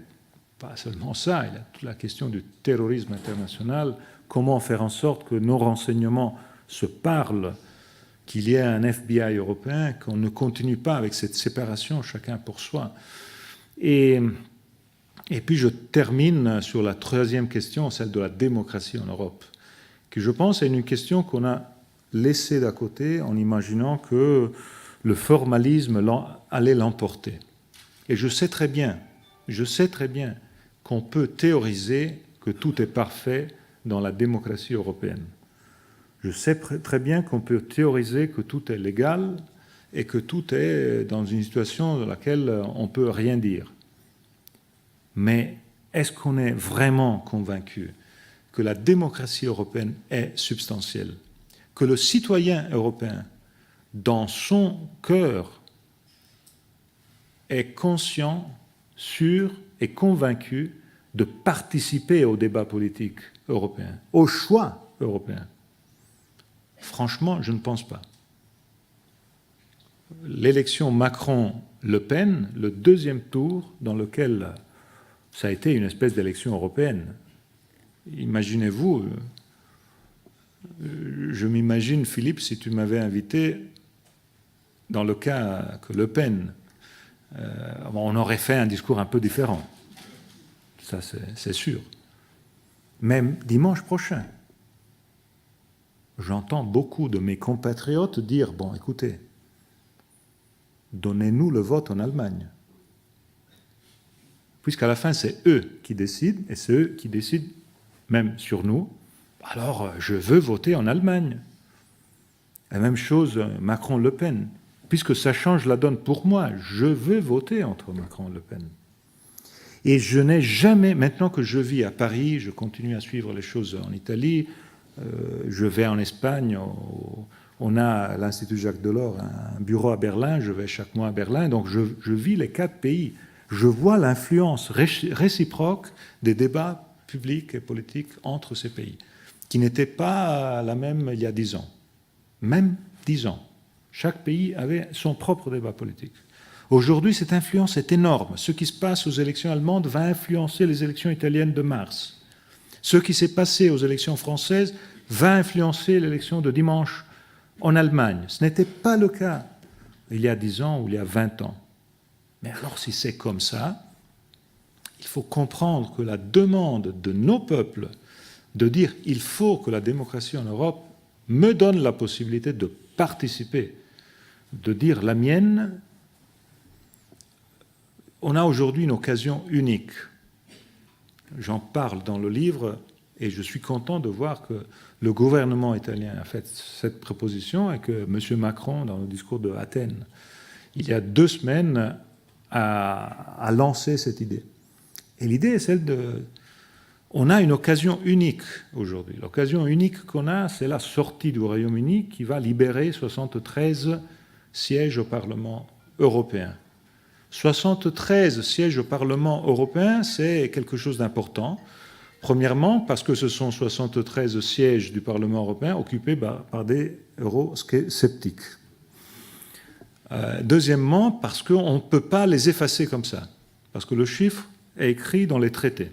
pas seulement ça. Il y a toute la question du terrorisme international. Comment faire en sorte que nos renseignements se parlent, qu'il y ait un FBI européen, qu'on ne continue pas avec cette séparation, chacun pour soi. Et puis je termine sur la troisième question, celle de la démocratie en Europe, qui je pense est une question qu'on a laissée de côté en imaginant que le formalisme allait l'emporter. Et je sais très bien qu'on peut théoriser que tout est parfait dans la démocratie européenne. Je sais très bien qu'on peut théoriser que tout est légal et que tout est dans une situation dans laquelle on ne peut rien dire. Mais est-ce qu'on est vraiment convaincu que la démocratie européenne est substantielle, que le citoyen européen, dans son cœur, est conscient, sûr et convaincu de participer au débat politique européen, au choix européen? Franchement, je ne pense pas. L'élection Macron-Le Pen, le deuxième tour dans lequel ça a été une espèce d'élection européenne. Imaginez-vous, je m'imagine, Philippe, si tu m'avais invité, dans le cas que Le Pen, on aurait fait un discours un peu différent. Ça, c'est sûr. Même dimanche prochain, j'entends beaucoup de mes compatriotes dire « Bon, écoutez, donnez-nous le vote en Allemagne. » Puisqu'à la fin, c'est eux qui décident, et c'est eux qui décident même sur nous, alors je veux voter en Allemagne. La même chose, Macron-Le Pen. Puisque ça change la donne pour moi, je veux voter entre Macron et Le Pen. Et je n'ai jamais, maintenant que je vis à Paris, je continue à suivre les choses en Italie, je vais en Espagne, on a à l'Institut Jacques Delors un bureau à Berlin, je vais chaque mois à Berlin, donc je vis les 4 pays. Je vois l'influence réciproque des débats publics et politiques entre ces pays, qui n'était pas la même il y a 10 ans. Même 10 ans. Chaque pays avait son propre débat politique. Aujourd'hui, cette influence est énorme. Ce qui se passe aux élections allemandes va influencer les élections italiennes de mars. Ce qui s'est passé aux élections françaises va influencer l'élection de dimanche en Allemagne. Ce n'était pas le cas il y a 10 ans ou il y a 20 ans. Mais alors, si c'est comme ça, il faut comprendre que la demande de nos peuples de dire « il faut que la démocratie en Europe me donne la possibilité de participer », de dire « la mienne », on a aujourd'hui une occasion unique. J'en parle dans le livre et je suis content de voir que le gouvernement italien a fait cette proposition et que M. Macron, dans le discours de Athènes, il y a 2 semaines, a lancé cette idée. Et l'idée est celle de... On a une occasion unique aujourd'hui. L'occasion unique qu'on a, c'est la sortie du Royaume-Uni qui va libérer 73 sièges au Parlement européen. 73 sièges au Parlement européen, c'est quelque chose d'important. Premièrement, parce que ce sont 73 sièges du Parlement européen occupés par des eurosceptiques. Deuxièmement, parce qu'on ne peut pas les effacer comme ça, parce que le chiffre est écrit dans les traités.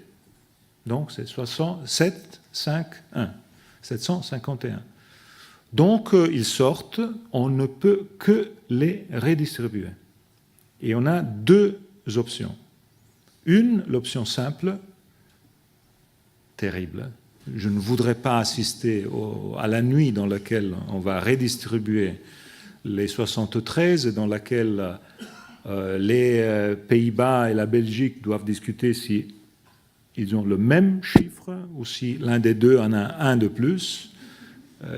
Donc c'est 751. Donc ils sortent, on ne peut que les redistribuer. Et on a 2 options. Une, l'option simple, terrible. Je ne voudrais pas assister à la nuit dans laquelle on va redistribuer les 73 et dans laquelle les Pays-Bas et la Belgique doivent discuter si ils ont le même chiffre ou si l'un des deux en a un de plus,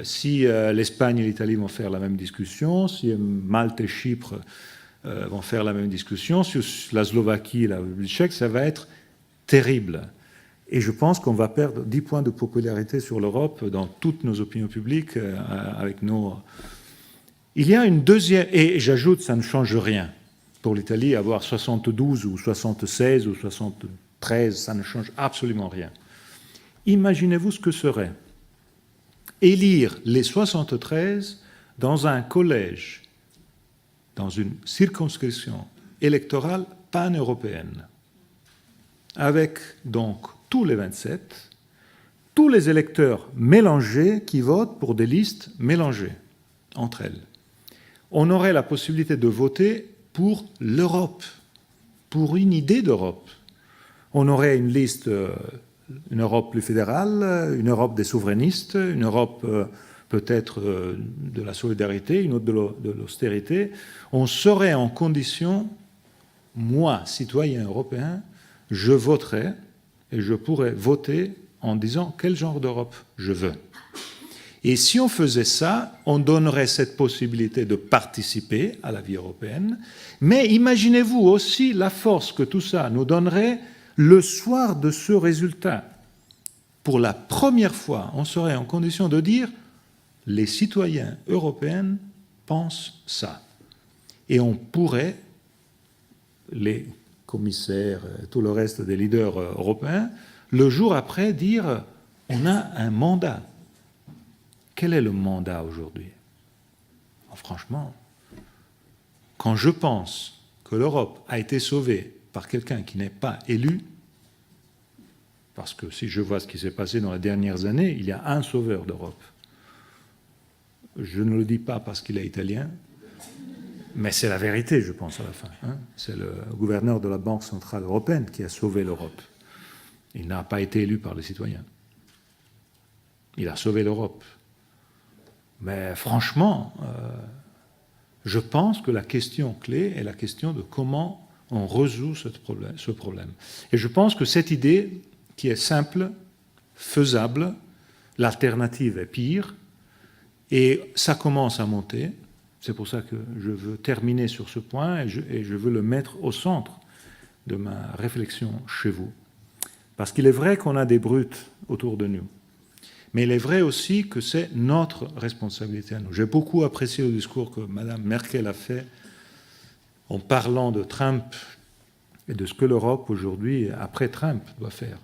si l'Espagne et l'Italie vont faire la même discussion, si Malte et Chypre vont faire la même discussion, si la Slovaquie et la République tchèque, ça va être terrible. Et je pense qu'on va perdre 10 points de popularité sur l'Europe dans toutes nos opinions publiques avec nos... Il y a une deuxième... Et j'ajoute, ça ne change rien. Pour l'Italie, avoir 72 ou 76 ou 73, ça ne change absolument rien. Imaginez-vous ce que serait élire les 73 dans un collège, dans une circonscription électorale pan-européenne, avec donc tous les 27, tous les électeurs mélangés qui votent pour des listes mélangées entre elles. On aurait la possibilité de voter pour l'Europe, pour une idée d'Europe. On aurait une liste, une Europe plus fédérale, une Europe des souverainistes, une Europe peut-être de la solidarité, une autre de l'austérité. On serait en condition, moi, citoyen européen, je voterais et je pourrais voter en disant quel genre d'Europe je veux. Et si on faisait ça, on donnerait cette possibilité de participer à la vie européenne, mais imaginez-vous aussi la force que tout ça nous donnerait le soir de ce résultat. Pour la première fois, on serait en condition de dire les citoyens européens pensent ça. Et on pourrait, les commissaires, tout le reste des leaders européens, le jour après dire on a un mandat. Quel est le mandat aujourd'hui? Franchement, quand je pense que l'Europe a été sauvée par quelqu'un qui n'est pas élu, parce que si je vois ce qui s'est passé dans les dernières années, il y a un sauveur d'Europe. Je ne le dis pas parce qu'il est italien, mais c'est la vérité, je pense, à la fin. C'est le gouverneur de la Banque centrale européenne qui a sauvé l'Europe. Il n'a pas été élu par les citoyens. Il a sauvé l'Europe. Mais franchement, je pense que la question clé est la question de comment on résout ce problème. Et je pense que cette idée, qui est simple, faisable, l'alternative est pire, et ça commence à monter. C'est pour ça que je veux terminer sur ce point et je veux le mettre au centre de ma réflexion chez vous. Parce qu'il est vrai qu'on a des brutes autour de nous. Mais il est vrai aussi que c'est notre responsabilité à nous. J'ai beaucoup apprécié le discours que Mme Merkel a fait en parlant de Trump et de ce que l'Europe aujourd'hui, après Trump, doit faire.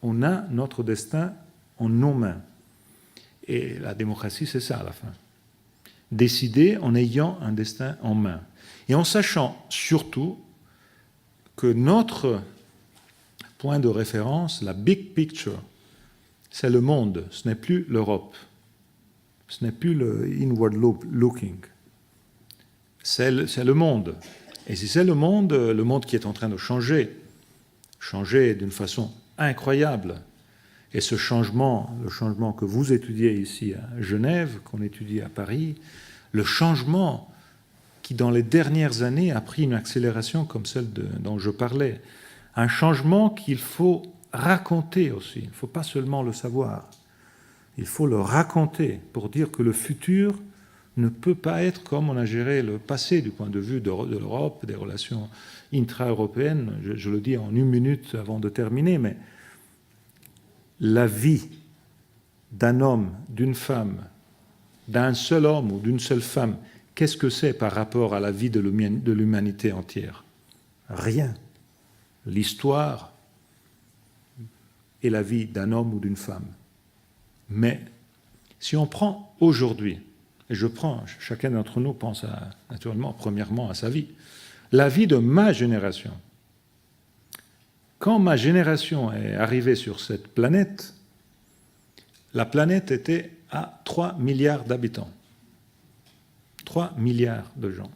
On a notre destin en nos mains. Et la démocratie, c'est ça à la fin. Décider en ayant un destin en main. Et en sachant surtout que notre point de référence, la big picture, c'est le monde, ce n'est plus l'Europe. Ce n'est plus le inward looking. C'est le monde. Et si c'est le monde qui est en train de changer d'une façon incroyable, et ce changement, le changement que vous étudiez ici à Genève, qu'on étudie à Paris, le changement qui, dans les dernières années, a pris une accélération comme celle dont je parlais, un changement qu'il faut raconter aussi. Il ne faut pas seulement le savoir. Il faut le raconter pour dire que le futur ne peut pas être comme on a géré le passé du point de vue de l'Europe, des relations intra-européennes. Je le dis en une minute avant de terminer, mais la vie d'un homme, d'une femme, d'un seul homme ou d'une seule femme, qu'est-ce que c'est par rapport à la vie de l'humanité entière? Rien. L'histoire est la vie d'un homme ou d'une femme. Mais si on prend aujourd'hui, et chacun d'entre nous pense naturellement, premièrement, à sa vie, la vie de ma génération. Quand ma génération est arrivée sur cette planète, la planète était à 3 milliards d'habitants. 3 milliards de gens.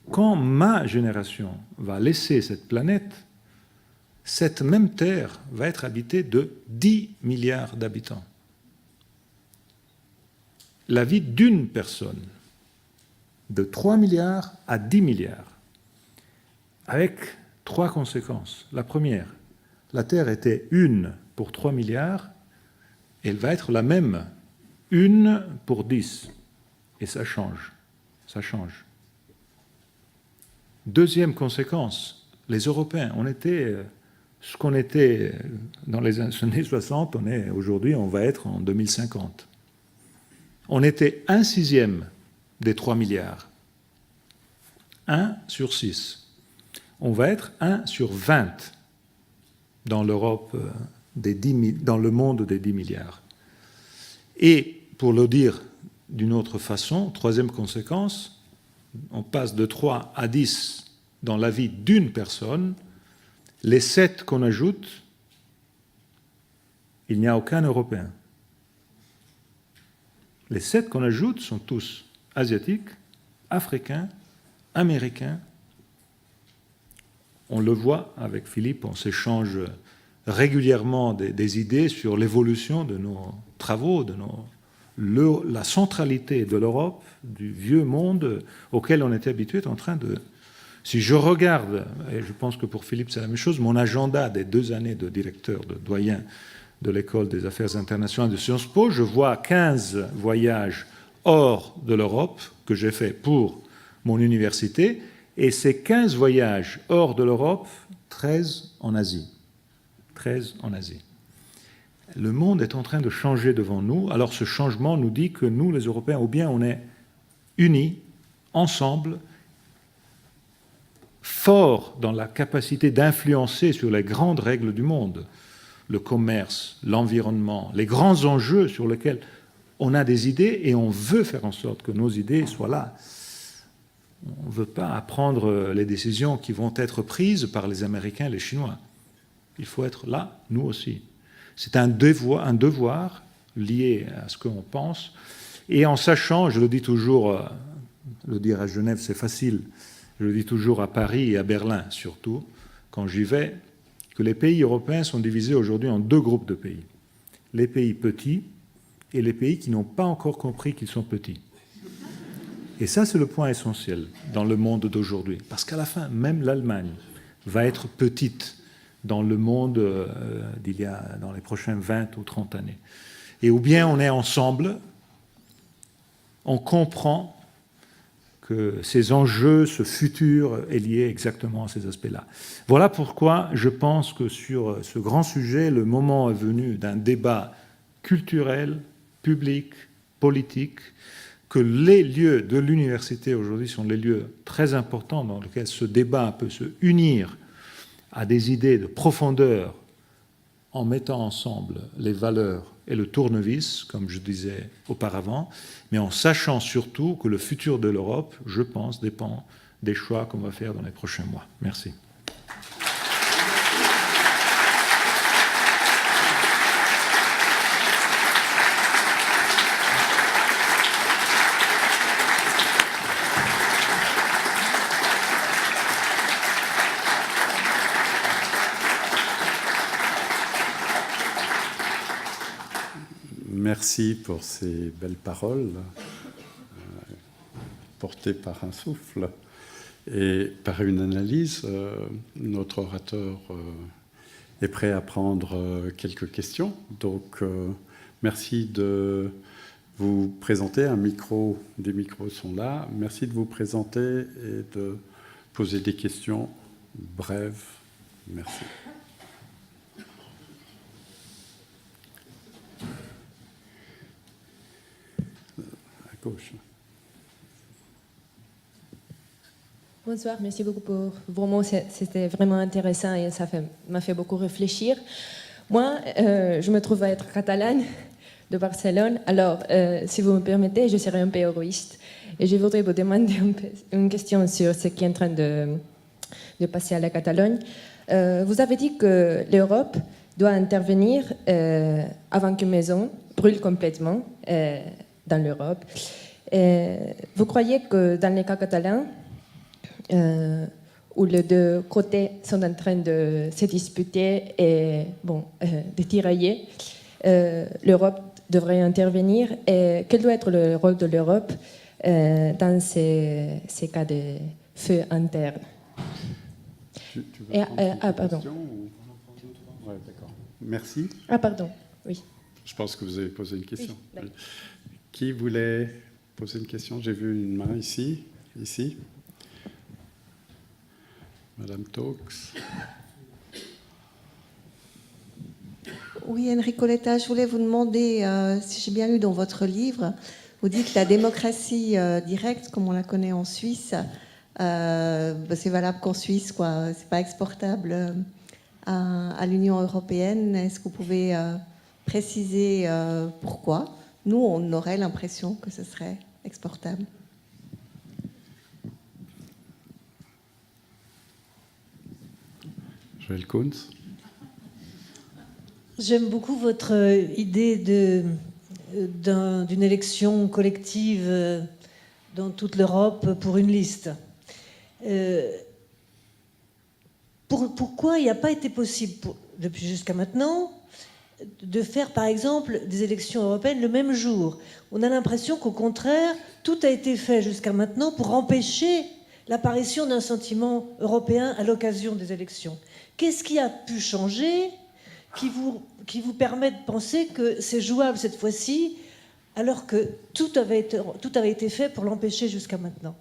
Quand ma génération va laisser cette planète, cette même Terre va être habitée de 10 milliards d'habitants. La vie d'une personne, de 3 milliards à 10 milliards, avec 3 conséquences. La première, la Terre était 1 pour 3 milliards, elle va être la même, 1 pour 10. Et ça change. Ça change. Deuxième conséquence, les Européens, on était ce qu'on était dans les années 60, aujourd'hui, on va être en 2050. On était 1/6 des 3 milliards. 1 sur 6. On va être 1 sur 20 dans l'Europe dans le monde des 10 milliards. Et pour le dire d'une autre façon, troisième conséquence, on passe de 3 à 10 dans la vie d'une personne. Les 7 qu'on ajoute, il n'y a aucun Européen. Les 7 qu'on ajoute sont tous asiatiques, africains, américains. On le voit avec Philippe, on s'échange régulièrement des idées sur l'évolution de nos travaux, la centralité de l'Europe, du vieux monde auquel on était habitué, est en train de... Si je regarde, et je pense que pour Philippe c'est la même chose, mon agenda des 2 années de directeur, de doyen de l'École des Affaires internationales de Sciences Po, je vois 15 voyages hors de l'Europe que j'ai fait pour mon université, et ces 15 voyages hors de l'Europe, 13 en Asie. 13 en Asie. Le monde est en train de changer devant nous. Alors ce changement nous dit que nous, les Européens, ou bien on est unis, ensemble, forts dans la capacité d'influencer sur les grandes règles du monde, le commerce, l'environnement, les grands enjeux sur lesquels on a des idées et on veut faire en sorte que nos idées soient là. On ne veut pas prendre les décisions qui vont être prises par les Américains et les Chinois. Il faut être là, nous aussi. C'est un devoir lié à ce qu'on pense. Et en sachant, je le dis toujours, le dire à Genève c'est facile, je le dis toujours à Paris et à Berlin surtout, quand j'y vais, que les pays européens sont divisés aujourd'hui en 2 groupes de pays. Les pays petits et les pays qui n'ont pas encore compris qu'ils sont petits. Et ça, c'est le point essentiel dans le monde d'aujourd'hui. Parce qu'à la fin, même l'Allemagne va être petite dans le monde dans les prochaines 20 ou 30 années. Et ou bien on est ensemble, on comprend que ces enjeux, ce futur est lié exactement à ces aspects-là. Voilà pourquoi je pense que sur ce grand sujet, le moment est venu d'un débat culturel, public, politique, que les lieux de l'université aujourd'hui sont les lieux très importants dans lesquels ce débat peut se unir à des idées de profondeur en mettant ensemble les valeurs et le tournevis, comme je disais auparavant, mais en sachant surtout que le futur de l'Europe, je pense, dépend des choix qu'on va faire dans les prochains mois. Merci. Merci pour ces belles paroles portées par un souffle et par une analyse. Notre orateur est prêt à prendre quelques questions. Donc, merci de vous présenter. Des micros sont là. Merci de vous présenter et de poser des questions brèves. Merci. Gauche. Bonsoir, merci beaucoup pour vos mots. C'était vraiment intéressant et ça m'a fait beaucoup réfléchir. Moi, je me trouve à être catalane de Barcelone. Alors, si vous me permettez, je serai un peu égoïste et je voudrais vous demander une question sur ce qui est en train de passer à la Catalogne. Vous avez dit que l'Europe doit intervenir avant qu'une maison brûle complètement dans l'Europe. Vous croyez que dans les cas catalans, où les 2 côtés sont en train de se disputer et de tirailler, l'Europe devrait intervenir? Et quel doit être le rôle de l'Europe dans ces cas de feu interne? Tu veux pardon. Ouais, d'accord. Merci. Ah, pardon, oui. Je pense que vous avez posé une question. Oui, Qui voulait poser une question? J'ai vu une main ici. Madame Taux. Oui, Enrico Letta, je voulais vous demander, si j'ai bien lu dans votre livre, vous dites que la démocratie directe, comme on la connaît en Suisse, c'est valable qu'en Suisse, quoi. C'est pas exportable à l'Union européenne. Est-ce que vous pouvez préciser pourquoi? Nous, on aurait l'impression que ce serait exportable. Joël Kuntz. J'aime beaucoup votre idée d'une élection collective dans toute l'Europe pour une liste. Pourquoi il n'y a pas été possible, depuis jusqu'à maintenant, de faire par exemple des élections européennes le même jour? On a l'impression qu'au contraire, tout a été fait jusqu'à maintenant pour empêcher l'apparition d'un sentiment européen à l'occasion des élections. Qu'est-ce qui a pu changer qui vous permet de penser que c'est jouable cette fois-ci, alors que tout avait été fait pour l'empêcher jusqu'à maintenant?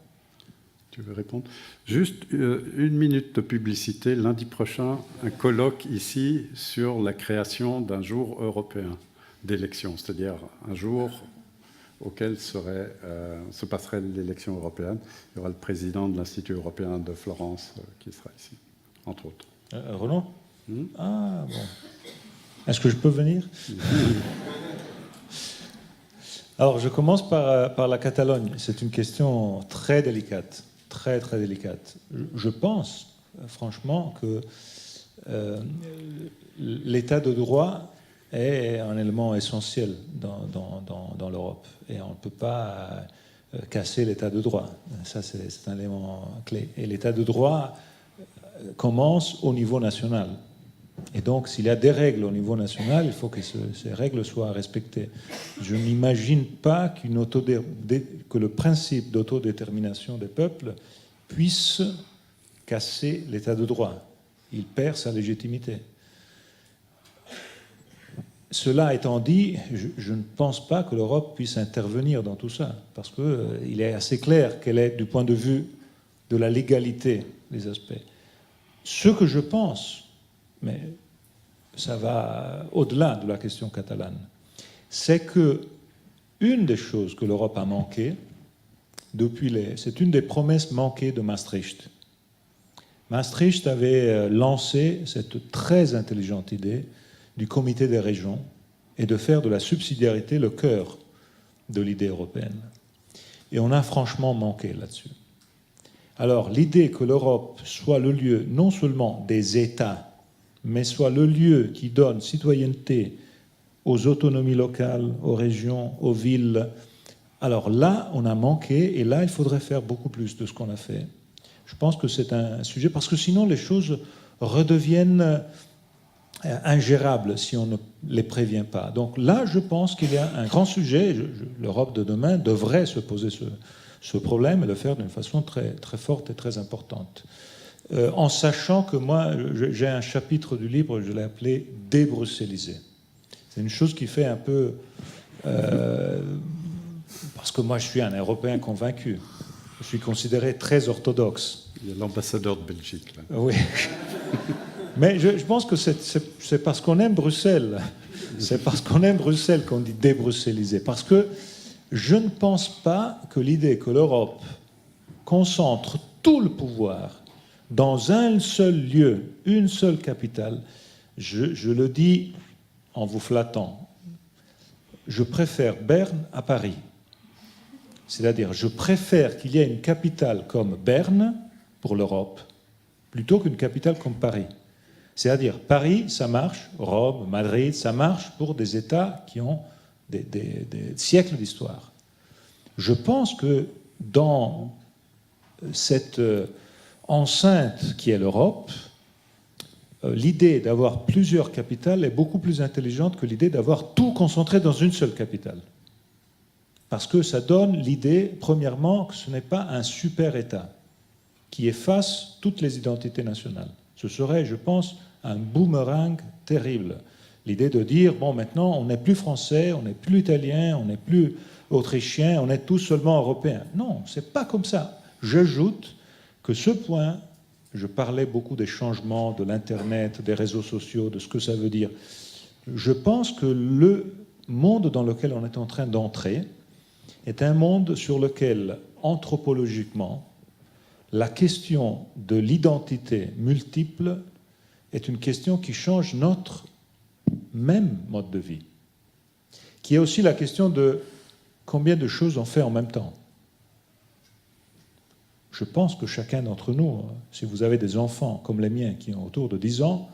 Tu veux répondre? Juste une minute de publicité. Lundi prochain, un colloque ici sur la création d'un jour européen d'élection, c'est-à-dire un jour auquel se passerait l'élection européenne. Il y aura le président de l'Institut européen de Florence qui sera ici, entre autres. Roland? Ah, bon. Est-ce que je peux venir? Alors, je commence par la Catalogne. C'est une question très délicate, très, très délicate. Je pense, franchement, que l'état de droit est un élément essentiel dans l'Europe. Et on ne peut pas casser l'état de droit. Ça, c'est un élément clé. Et l'état de droit commence au niveau national. Et donc, s'il y a des règles au niveau national, il faut que ces règles soient respectées. Je n'imagine pas que le principe d'autodétermination des peuples puisse casser l'état de droit. Il perd sa légitimité. Cela étant dit, je ne pense pas que l'Europe puisse intervenir dans tout ça, parce qu'il est assez clair qu'elle est, du point de vue de la légalité, les aspects. Ce que je pense, mais ça va au-delà de la question catalane, c'est que une des choses que l'Europe a manqué c'est une des promesses manquées de Maastricht. Maastricht avait lancé cette très intelligente idée du comité des régions et de faire de la subsidiarité le cœur de l'idée européenne. Et on a franchement manqué là-dessus. Alors, l'idée que l'Europe soit le lieu non seulement des États, mais soit le lieu qui donne citoyenneté aux autonomies locales, aux régions, aux villes, alors là, on a manqué, et là, il faudrait faire beaucoup plus de ce qu'on a fait. Je pense que c'est un sujet, parce que sinon, les choses redeviennent ingérables si on ne les prévient pas. Donc là, je pense qu'il y a un grand sujet. L'Europe de demain devrait se poser ce problème et le faire d'une façon très, très forte et très importante. En sachant que moi, j'ai un chapitre du livre, je l'ai appelé « Débruxelliser ». C'est une chose qui fait un peu... parce que moi, je suis un Européen convaincu. Je suis considéré très orthodoxe. Il y a l'ambassadeur de Belgique, là. Oui. Mais je pense que c'est parce qu'on aime Bruxelles. C'est parce qu'on aime Bruxelles qu'on dit débruxelliser. Parce que je ne pense pas que l'idée que l'Europe concentre tout le pouvoir dans un seul lieu, une seule capitale, je le dis en vous flattant, je préfère Berne à Paris. C'est-à-dire, je préfère qu'il y ait une capitale comme Berne pour l'Europe, plutôt qu'une capitale comme Paris. C'est-à-dire, Paris, ça marche, Rome, Madrid, ça marche pour des États qui ont des siècles d'histoire. Je pense que dans cette enceinte qui est l'Europe, l'idée d'avoir plusieurs capitales est beaucoup plus intelligente que l'idée d'avoir tout concentré dans une seule capitale. Parce que ça donne l'idée, premièrement, que ce n'est pas un super-État qui efface toutes les identités nationales. Ce serait, je pense, un boomerang terrible. L'idée de dire, bon, maintenant, on n'est plus français, on n'est plus italien, on n'est plus autrichien, on est tous seulement européens. Non, c'est pas comme ça. J'ajoute que ce point, je parlais beaucoup des changements, de l'Internet, des réseaux sociaux, de ce que ça veut dire. Je pense que le monde dans lequel on est en train d'entrer est un monde sur lequel, anthropologiquement, la question de l'identité multiple est une question qui change notre même mode de vie, qui est aussi la question de combien de choses on fait en même temps. Je pense que chacun d'entre nous, si vous avez des enfants comme les miens qui ont autour de 10 ans,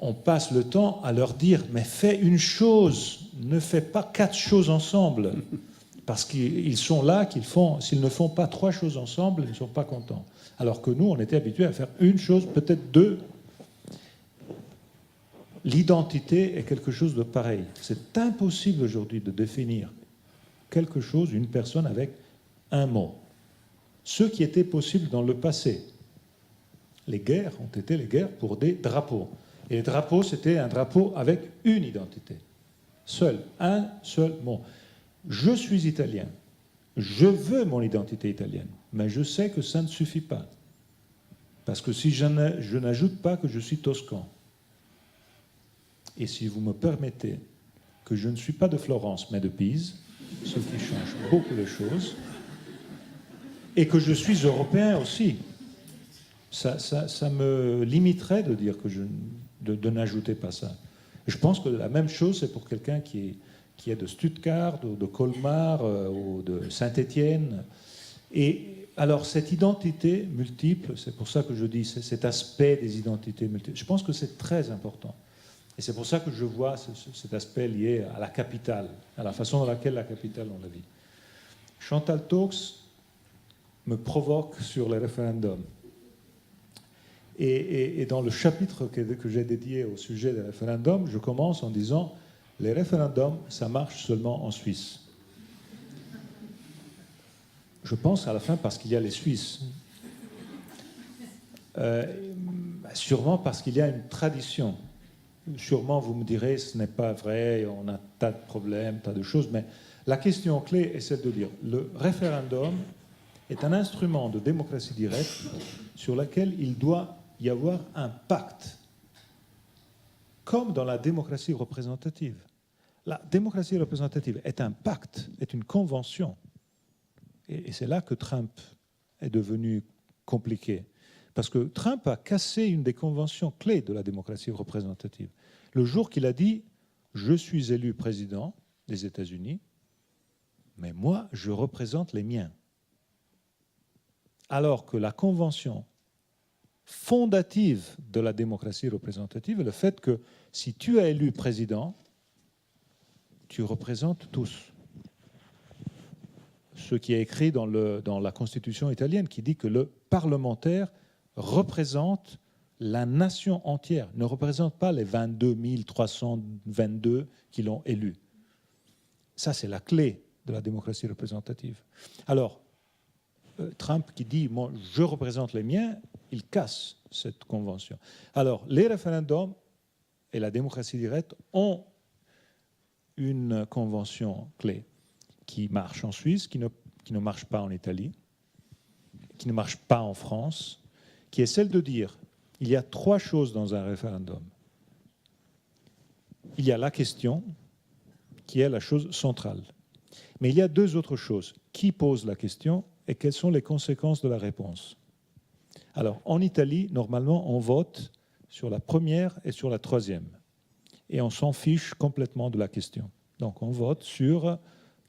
on passe le temps à leur dire « mais fais une chose, ne fais pas 4 choses ensemble ». Parce qu'ils sont là, s'ils ne font pas 3 choses ensemble, ils ne sont pas contents. Alors que nous, on était habitués à faire une chose, peut-être 2. L'identité est quelque chose de pareil. C'est impossible aujourd'hui de définir quelque chose, une personne, avec un mot. Ce qui était possible dans le passé. Les guerres ont été les guerres pour des drapeaux. Et les drapeaux, c'était un drapeau avec une identité. Un seul mot. Je suis italien. Je veux mon identité italienne. Mais je sais que ça ne suffit pas. Parce que si je n'ajoute pas que je suis toscan, et si vous me permettez que je ne suis pas de Florence, mais de Pise, ce qui change beaucoup les choses, et que je suis européen aussi, ça me limiterait de dire que de n'ajouter pas ça. Je pense que la même chose, c'est pour quelqu'un qui est de Stuttgart, ou de Colmar, ou de Saint-Étienne. Et alors, cette identité multiple, c'est pour ça que je dis, cet aspect des identités multiples, je pense que c'est très important. Et c'est pour ça que je vois cet aspect lié à la capitale, à la façon dans laquelle la capitale, on la vit. Chantal Taux me provoque sur les référendums. Et dans le chapitre que j'ai dédié au sujet des référendums, je commence en disant « Les référendums, ça marche seulement en Suisse ». Je pense à la fin parce qu'il y a les Suisses. Sûrement parce qu'il y a une tradition. Sûrement, vous me direz, ce n'est pas vrai, on a tas de problèmes, tas de choses, mais la question clé est celle de dire le référendum est un instrument de démocratie directe sur lequel il doit y avoir un pacte, comme dans la démocratie représentative. La démocratie représentative est un pacte, est une convention. Et c'est là que Trump est devenu compliqué. Parce que Trump a cassé une des conventions clés de la démocratie représentative. Le jour qu'il a dit « Je suis élu président des États-Unis, mais moi, je représente les miens ». Alors que la convention fondative de la démocratie représentative est le fait que si tu es élu président, tu représentes tous. Ce qui est écrit dans la Constitution italienne qui dit que le parlementaire représente la nation entière, ne représente pas les 22 322 qui l'ont élu. Ça, c'est la clé de la démocratie représentative. Alors, Trump qui dit « moi, je représente les miens », il casse cette convention. Alors, les référendums et la démocratie directe ont une convention clé qui marche en Suisse, qui ne marche pas en Italie, qui ne marche pas en France, qui est celle de dire il y a 3 choses dans un référendum. Il y a la question, qui est la chose centrale. Mais il y a 2 autres choses. Qui pose la question et quelles sont les conséquences de la réponse? Alors, en Italie, normalement, on vote sur la première et sur la troisième. Et on s'en fiche complètement de la question. Donc, on vote sur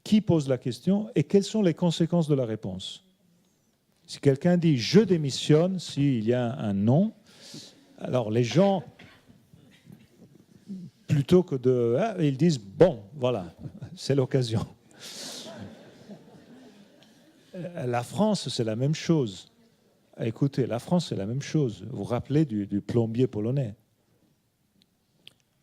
qui pose la question et quelles sont les conséquences de la réponse. Si quelqu'un dit « je démissionne », s'il y a un non, alors les gens, plutôt que de... ils disent « bon, voilà, c'est l'occasion ». La France, c'est la même chose. Écoutez, la France, c'est la même chose. Vous vous rappelez du plombier polonais.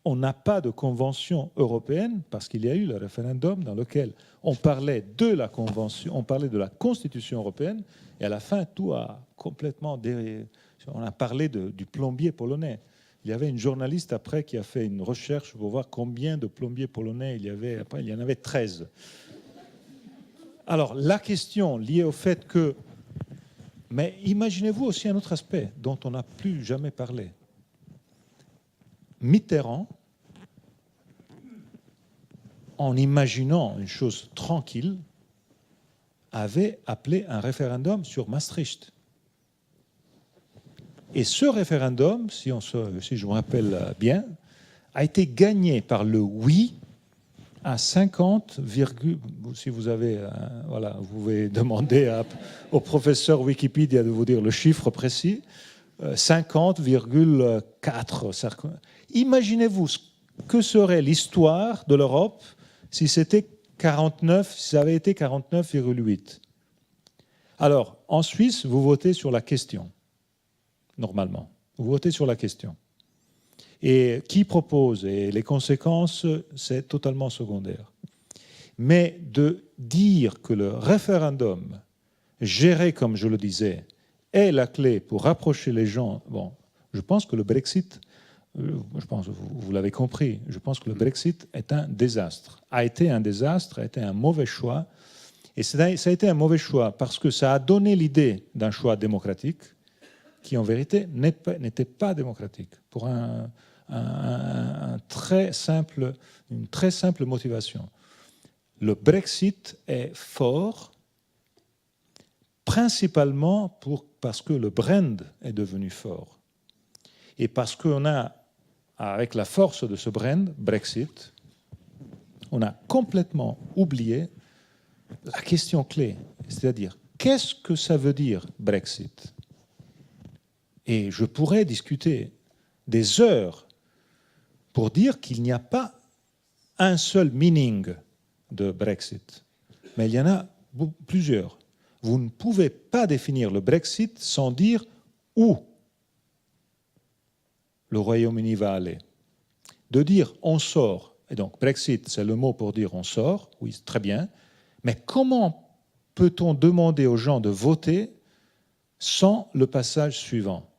On n'a pas de convention européenne parce qu'il y a eu le référendum dans lequel on parlait de la convention, on parlait de la Constitution européenne, et à la fin, tout a complètement dérivé. On a parlé du plombier polonais. Il y avait une journaliste après qui a fait une recherche pour voir combien de plombiers polonais il y avait. Après, il y en avait 13. Alors, la question liée au fait que... Mais imaginez-vous aussi un autre aspect dont on n'a plus jamais parlé. Mitterrand, en imaginant une chose tranquille, avait appelé un référendum sur Maastricht. Et ce référendum, si je me rappelle bien, a été gagné par le oui à 50, si vous avez, voilà, vous pouvez demander au professeur Wikipédia de vous dire le chiffre précis, 50,4. Imaginez-vous ce que serait l'histoire de l'Europe si c'était 49, si ça avait été 49,8. Alors, en Suisse, vous votez sur la question, normalement. Vous votez sur la question. Et qui propose et les conséquences, c'est totalement secondaire. Mais de dire que le référendum, géré comme je le disais, est la clé pour rapprocher les gens, bon, je pense que le Brexit, je pense que vous l'avez compris, je pense que le Brexit est un désastre, a été un mauvais choix. Et ça a été un mauvais choix parce que ça a donné l'idée d'un choix démocratique qui, en vérité, n'était pas démocratique, pour une très simple motivation. Le Brexit est fort, principalement parce que le brand est devenu fort. Et parce qu'on a, avec la force de ce brand, Brexit, on a complètement oublié la question clé, c'est-à-dire, qu'est-ce que ça veut dire Brexit? Et je pourrais discuter des heures pour dire qu'il n'y a pas un seul meaning de Brexit, mais il y en a plusieurs. Vous ne pouvez pas définir le Brexit sans dire où le Royaume-Uni va aller. De dire on sort, et donc Brexit, c'est le mot pour dire on sort, oui, très bien, mais comment peut-on demander aux gens de voter sans le passage suivant?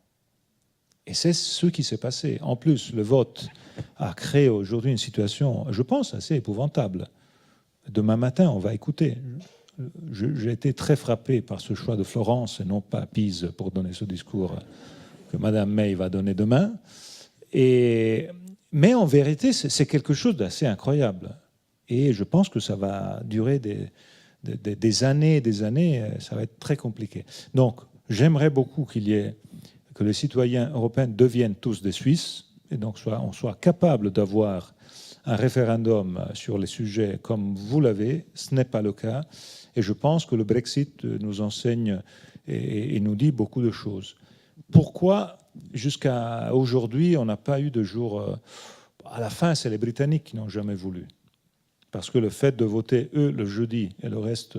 Et c'est ce qui s'est passé. En plus, le vote a créé aujourd'hui une situation, je pense, assez épouvantable. Demain matin, on va écouter. J'ai été très frappé par ce choix de Florence et non pas Pise pour donner ce discours que Mme May va donner demain. Mais en vérité, c'est quelque chose d'assez incroyable. Et je pense que ça va durer des années et des années. Ça va être très compliqué. Donc, j'aimerais beaucoup que les citoyens européens deviennent tous des Suisses et donc on soit capable d'avoir un référendum sur les sujets comme vous l'avez. Ce n'est pas le cas. Et je pense que le Brexit nous enseigne et nous dit beaucoup de choses. Pourquoi, jusqu'à aujourd'hui, on n'a pas eu de jour... À la fin, c'est les Britanniques qui n'ont jamais voulu. Parce que le fait de voter, eux, le jeudi et le reste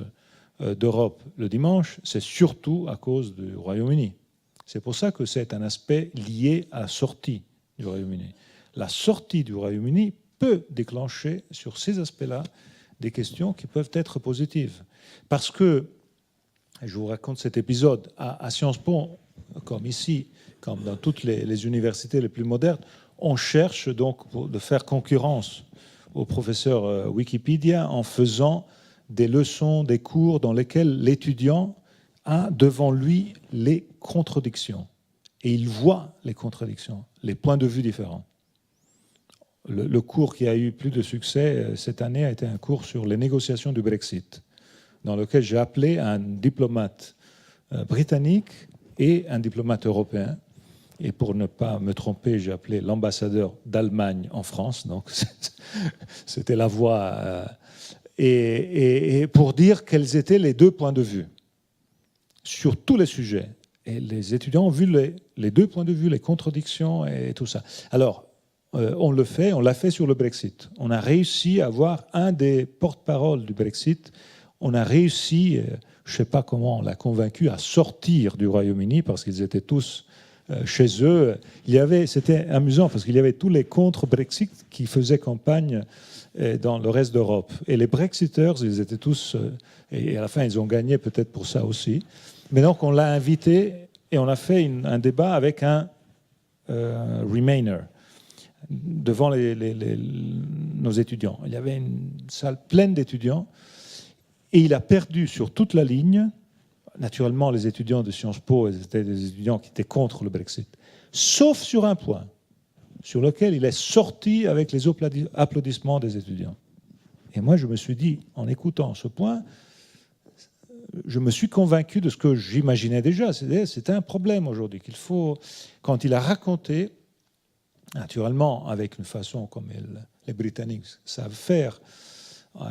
d'Europe le dimanche, c'est surtout à cause du Royaume-Uni. C'est pour ça que c'est un aspect lié à la sortie du Royaume-Uni. La sortie du Royaume-Uni peut déclencher sur ces aspects-là des questions qui peuvent être positives. Parce que, je vous raconte cet épisode, à Sciences Po, comme ici, comme dans toutes les universités les plus modernes, on cherche donc de faire concurrence au professeur Wikipédia en faisant des leçons, des cours dans lesquels l'étudiant a devant lui les contradictions. Et il voit les contradictions, les points de vue différents. Le cours qui a eu plus de succès cette année a été un cours sur les négociations du Brexit, dans lequel j'ai appelé un diplomate britannique et un diplomate européen. Et pour ne pas me tromper, j'ai appelé l'ambassadeur d'Allemagne en France. Donc, c'était la voix. Et pour dire quels étaient les deux points de vue sur tous les sujets. Et les étudiants ont vu les deux points de vue, les contradictions et tout ça. Alors, on l'a fait sur le Brexit. On a réussi à avoir un des porte-parole du Brexit. On a réussi, je ne sais pas comment on l'a convaincu, à sortir du Royaume-Uni parce qu'ils étaient tous chez eux. C'était amusant parce qu'il y avait tous les contre-Brexit qui faisaient campagne dans le reste d'Europe. Et les Brexiteurs, ils étaient tous... Et à la fin, ils ont gagné peut-être pour ça aussi. Mais donc, on l'a invité et on a fait un débat avec un Remainer devant nos étudiants. Il y avait une salle pleine d'étudiants et il a perdu sur toute la ligne. Naturellement, les étudiants de Sciences Po étaient des étudiants qui étaient contre le Brexit, sauf sur un point, sur lequel il est sorti avec les applaudissements des étudiants. Et moi, je me suis dit, en écoutant ce point, je me suis convaincu de ce que j'imaginais déjà. C'est un problème aujourd'hui qu'il faut, quand il a raconté, naturellement avec une façon comme les Britanniques savent faire,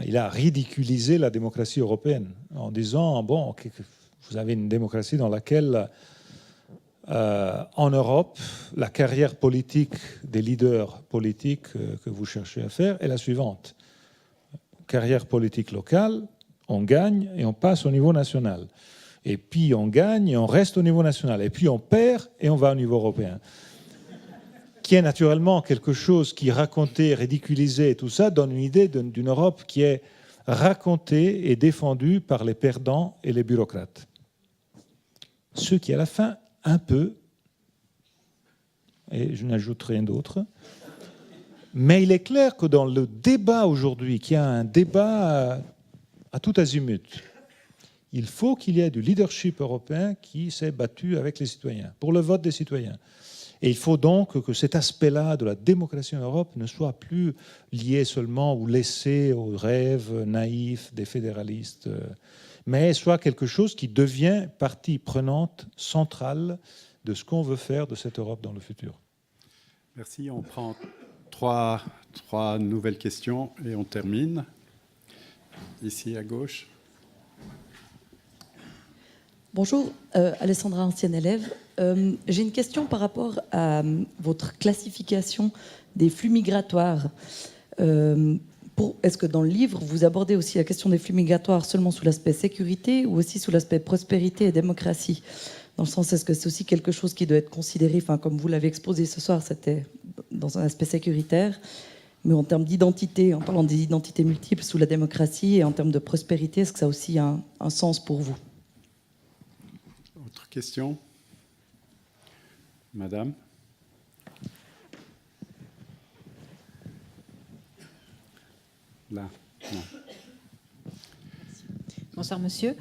il a ridiculisé la démocratie européenne en disant, bon, vous avez une démocratie dans laquelle, en Europe, la carrière politique des leaders politiques que vous cherchez à faire est la suivante. Carrière politique locale, on gagne et on passe au niveau national. Et puis on gagne et on reste au niveau national. Et puis on perd et on va au niveau européen. Qui est naturellement quelque chose qui, raconté, ridiculisé et tout ça, donne une idée d'une Europe qui est racontée et défendue par les perdants et les bureaucrates. Ceux qui, à la fin, un peu, et je n'ajoute rien d'autre, mais il est clair que dans le débat aujourd'hui, qu'il y a un débat à tout azimut, il faut qu'il y ait du leadership européen qui s'est battu avec les citoyens, pour le vote des citoyens. Et il faut donc que cet aspect-là de la démocratie en Europe ne soit plus lié seulement ou laissé aux rêves naïfs des fédéralistes, mais soit quelque chose qui devient partie prenante centrale de ce qu'on veut faire de cette Europe dans le futur. Merci. On prend trois nouvelles questions et on termine. Ici à gauche. Bonjour, Alessandra, ancienne élève. J'ai une question par rapport à votre classification des flux migratoires. Est-ce que dans le livre, vous abordez aussi la question des flux migratoires seulement sous l'aspect sécurité ou aussi sous l'aspect prospérité et démocratie? Dans le sens, est-ce que c'est aussi quelque chose qui doit être considéré, enfin, comme vous l'avez exposé ce soir, c'était dans un aspect sécuritaire, mais en termes d'identité, en parlant des identités multiples sous la démocratie et en termes de prospérité, est-ce que ça a aussi un sens pour vous? Autre question? Madame? Là, non. Bonsoir, monsieur.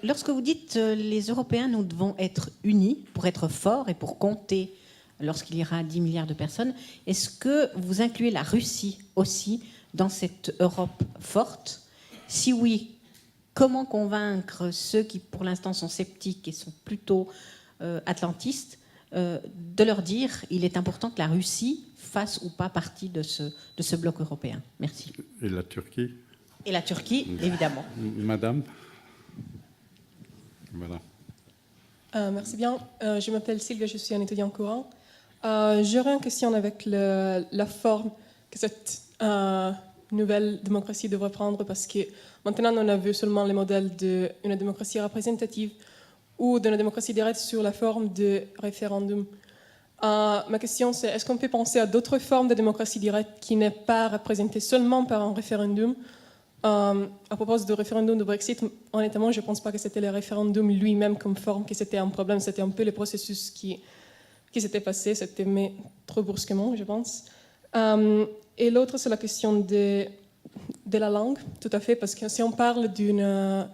Lorsque vous dites les Européens, nous devons être unis pour être forts et pour compter lorsqu'il y aura 10 milliards de personnes, est-ce que vous incluez la Russie aussi dans cette Europe forte? Si oui, comment convaincre ceux qui, pour l'instant, sont sceptiques et sont plutôt atlantistes, de leur dire qu'il est important que la Russie fasse ou pas partie de ce bloc européen? Merci. Et la Turquie? Et la Turquie, évidemment. Madame? Voilà. Merci bien. Je m'appelle Sylvia, je suis un étudiant courant. J'aurais une question avec la forme que cette nouvelle démocratie devrait prendre, parce que maintenant on a vu seulement les modèles d'une démocratie représentative ou d'une démocratie directe sur la forme de référendum. Ma question c'est, est-ce qu'on peut penser à d'autres formes de démocratie directe qui n'est pas représentée seulement par un référendum? À propos du référendum de Brexit, honnêtement, je ne pense pas que c'était le référendum lui-même comme forme, que c'était un problème. C'était un peu le processus qui s'était passé. C'était mais trop brusquement, je pense. Et l'autre, c'est la question de la langue, tout à fait, parce que si on parle d'une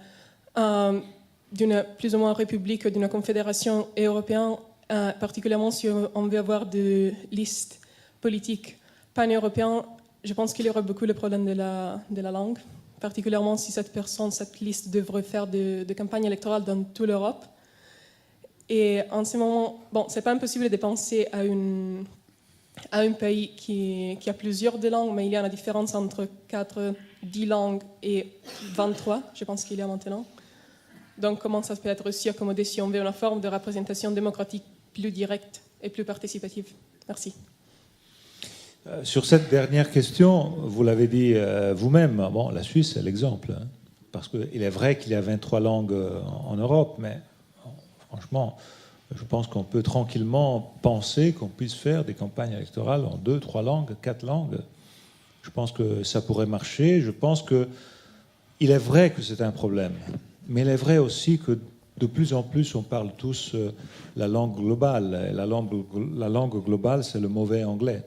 plus ou moins république, d'une confédération européenne, particulièrement si on veut avoir des listes politiques pan-européennes, je pense qu'il y aura beaucoup le problème de la langue, particulièrement si cette liste devrait faire de campagne électorale dans toute l'Europe. Et en ce moment, bon, c'est pas impossible de penser à un pays qui a plusieurs de langues, mais il y a une différence entre 10 langues et 23, je pense qu'il y a maintenant. Donc comment ça peut être aussi accommodé si on veut une forme de représentation démocratique plus directe et plus participative? Merci. Sur cette dernière question, vous l'avez dit vous-même, bon, la Suisse est l'exemple, hein, parce qu'il est vrai qu'il y a 23 langues en Europe, mais franchement, je pense qu'on peut tranquillement penser qu'on puisse faire des campagnes électorales en 2, 3 langues, 4 langues. Je pense que ça pourrait marcher. Je pense qu'il est vrai que c'est un problème, mais il est vrai aussi que de plus en plus, on parle tous la langue globale. Et la langue globale, c'est le mauvais anglais,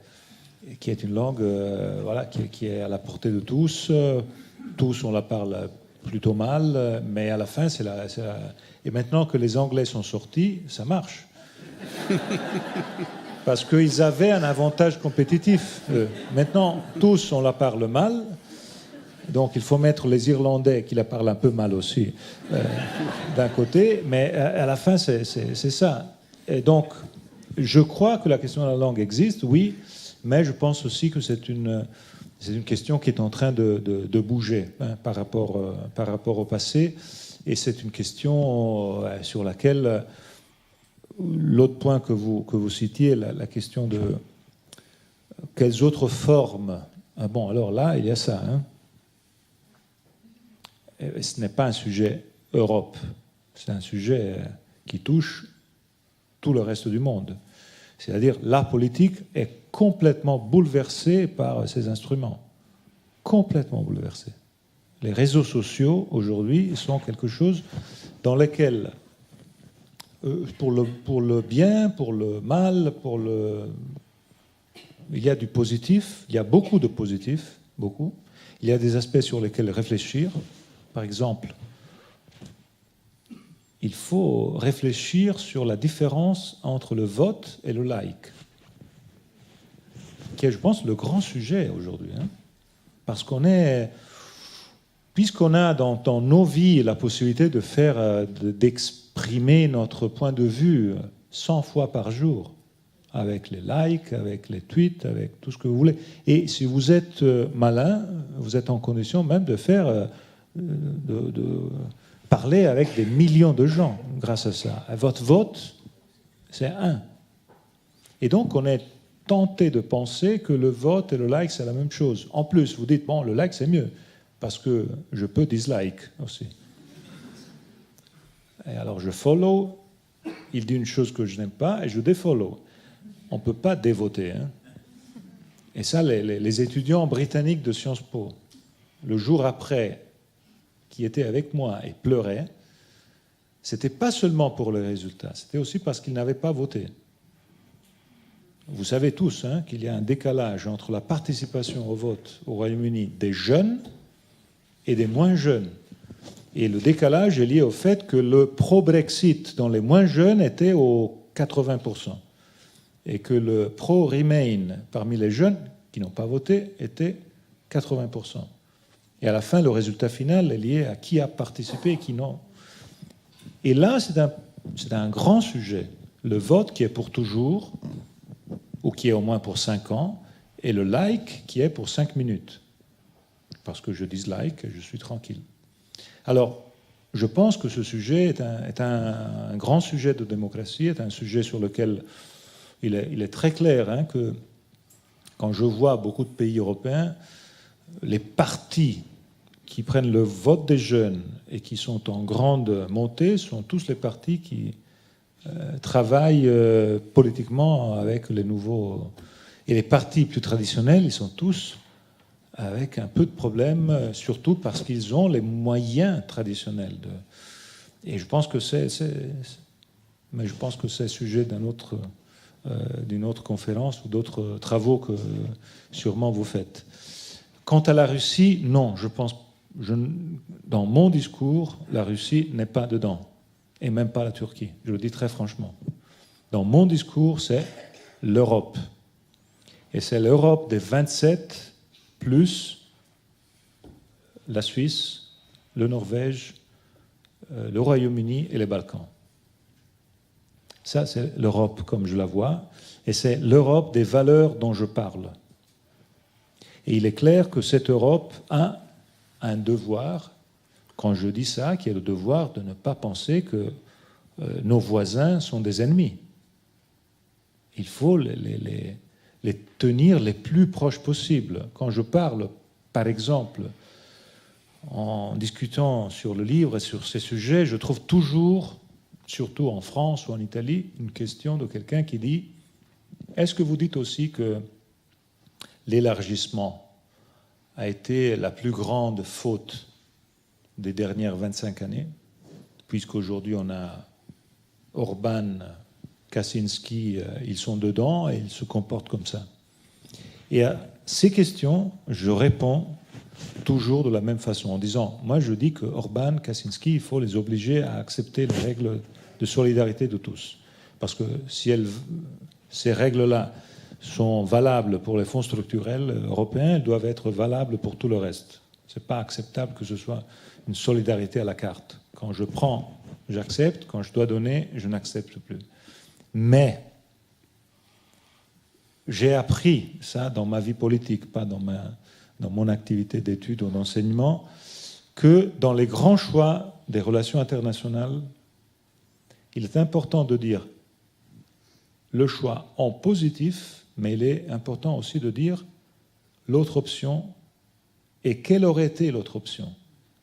qui est une langue qui est à la portée de tous. Tous, on la parle plutôt mal, mais à la fin, c'est la... Et maintenant que les Anglais sont sortis, ça marche. Parce qu'ils avaient un avantage compétitif. Maintenant, tous, on la parle mal. Donc il faut mettre les Irlandais, qui la parlent un peu mal aussi, d'un côté, mais à la fin, c'est ça. Et donc, je crois que la question de la langue existe, oui, mais je pense aussi que c'est une question qui est en train de bouger par rapport au passé. Et c'est une question sur laquelle, l'autre point que vous citiez, la question de quelles autres formes. Ah bon, alors là, il y a ça. Et ce n'est pas un sujet Europe, c'est un sujet qui touche tout le reste du monde. C'est-à-dire, la politique est complètement bouleversée par ces instruments. Complètement bouleversée. Les réseaux sociaux, aujourd'hui, sont quelque chose dans lequel, pour le bien, pour le mal, il y a du positif, il y a beaucoup de positif, beaucoup. Il y a des aspects sur lesquels réfléchir. Par exemple, il faut réfléchir sur la différence entre le vote et le like, qui est, je pense, le grand sujet aujourd'hui. Parce puisqu'on a dans nos vies la possibilité d'exprimer notre point de vue 100 fois par jour, avec les likes, avec les tweets, avec tout ce que vous voulez. Et si vous êtes malin, vous êtes en condition même de faire... de parler avec des millions de gens grâce à ça. Votre vote, c'est un. Et donc, on est tenté de penser que le vote et le like, c'est la même chose. En plus, vous dites, bon, le like, c'est mieux, parce que je peux dislike aussi. Et alors, je follow, il dit une chose que je n'aime pas, et je défollow. On ne peut pas dévoter. Et ça, les étudiants britanniques de Sciences Po, le jour après, qui étaient avec moi et pleuraient, c'était pas seulement pour le résultat, c'était aussi parce qu'ils n'avaient pas voté. Vous savez tous qu'il y a un décalage entre la participation au vote au Royaume-Uni des jeunes et des moins jeunes. Et le décalage est lié au fait que le pro-Brexit dans les moins jeunes était au 80%. Et que le pro-Remain parmi les jeunes qui n'ont pas voté était 80%. Et à la fin, le résultat final est lié à qui a participé et qui non. Et là, c'est un grand sujet. Le vote qui est pour toujours, ou qui est au moins pour 5 ans, et le like qui est pour 5 minutes. Parce que je dislike et je suis tranquille. Alors, je pense que ce sujet est un grand sujet de démocratie, est un sujet sur lequel il est très clair que quand je vois beaucoup de pays européens, les partis qui prennent le vote des jeunes et qui sont en grande montée sont tous les partis qui travaillent politiquement avec les nouveaux... Et les partis plus traditionnels, ils sont tous avec un peu de problème, surtout parce qu'ils ont les moyens traditionnels. Et je pense que mais je pense que c'est sujet d'une autre conférence ou d'autres travaux que sûrement vous faites. Quant à la Russie, non, dans mon discours, la Russie n'est pas dedans, et même pas la Turquie, je le dis très franchement. Dans mon discours, c'est l'Europe. Et c'est l'Europe des 27 plus la Suisse, le Norvège, le Royaume-Uni et les Balkans. Ça, c'est l'Europe comme je la vois, et c'est l'Europe des valeurs dont je parle. Et il est clair que cette Europe a un devoir, quand je dis ça, qui est le devoir de ne pas penser que nos voisins sont des ennemis. Il faut les tenir les plus proches possibles. Quand je parle, par exemple, en discutant sur le livre et sur ces sujets, je trouve toujours, surtout en France ou en Italie, une question de quelqu'un qui dit « Est-ce que vous dites aussi que l'élargissement a été la plus grande faute des dernières 25 années, puisqu'aujourd'hui on a Orban, Kaczynski, ils sont dedans et ils se comportent comme ça. » Et à ces questions, je réponds toujours de la même façon, en disant, moi je dis que Orban, Kaczynski, il faut les obliger à accepter les règles de solidarité de tous. Parce que si ces règles-là sont valables pour les fonds structurels européens, elles doivent être valables pour tout le reste. Ce n'est pas acceptable que ce soit une solidarité à la carte. Quand je prends, j'accepte. Quand je dois donner, je n'accepte plus. Mais j'ai appris ça dans ma vie politique, pas dans mon activité d'études ou d'enseignement, que dans les grands choix des relations internationales, il est important de dire le choix en positif, mais il est important aussi de dire l'autre option et quelle aurait été l'autre option.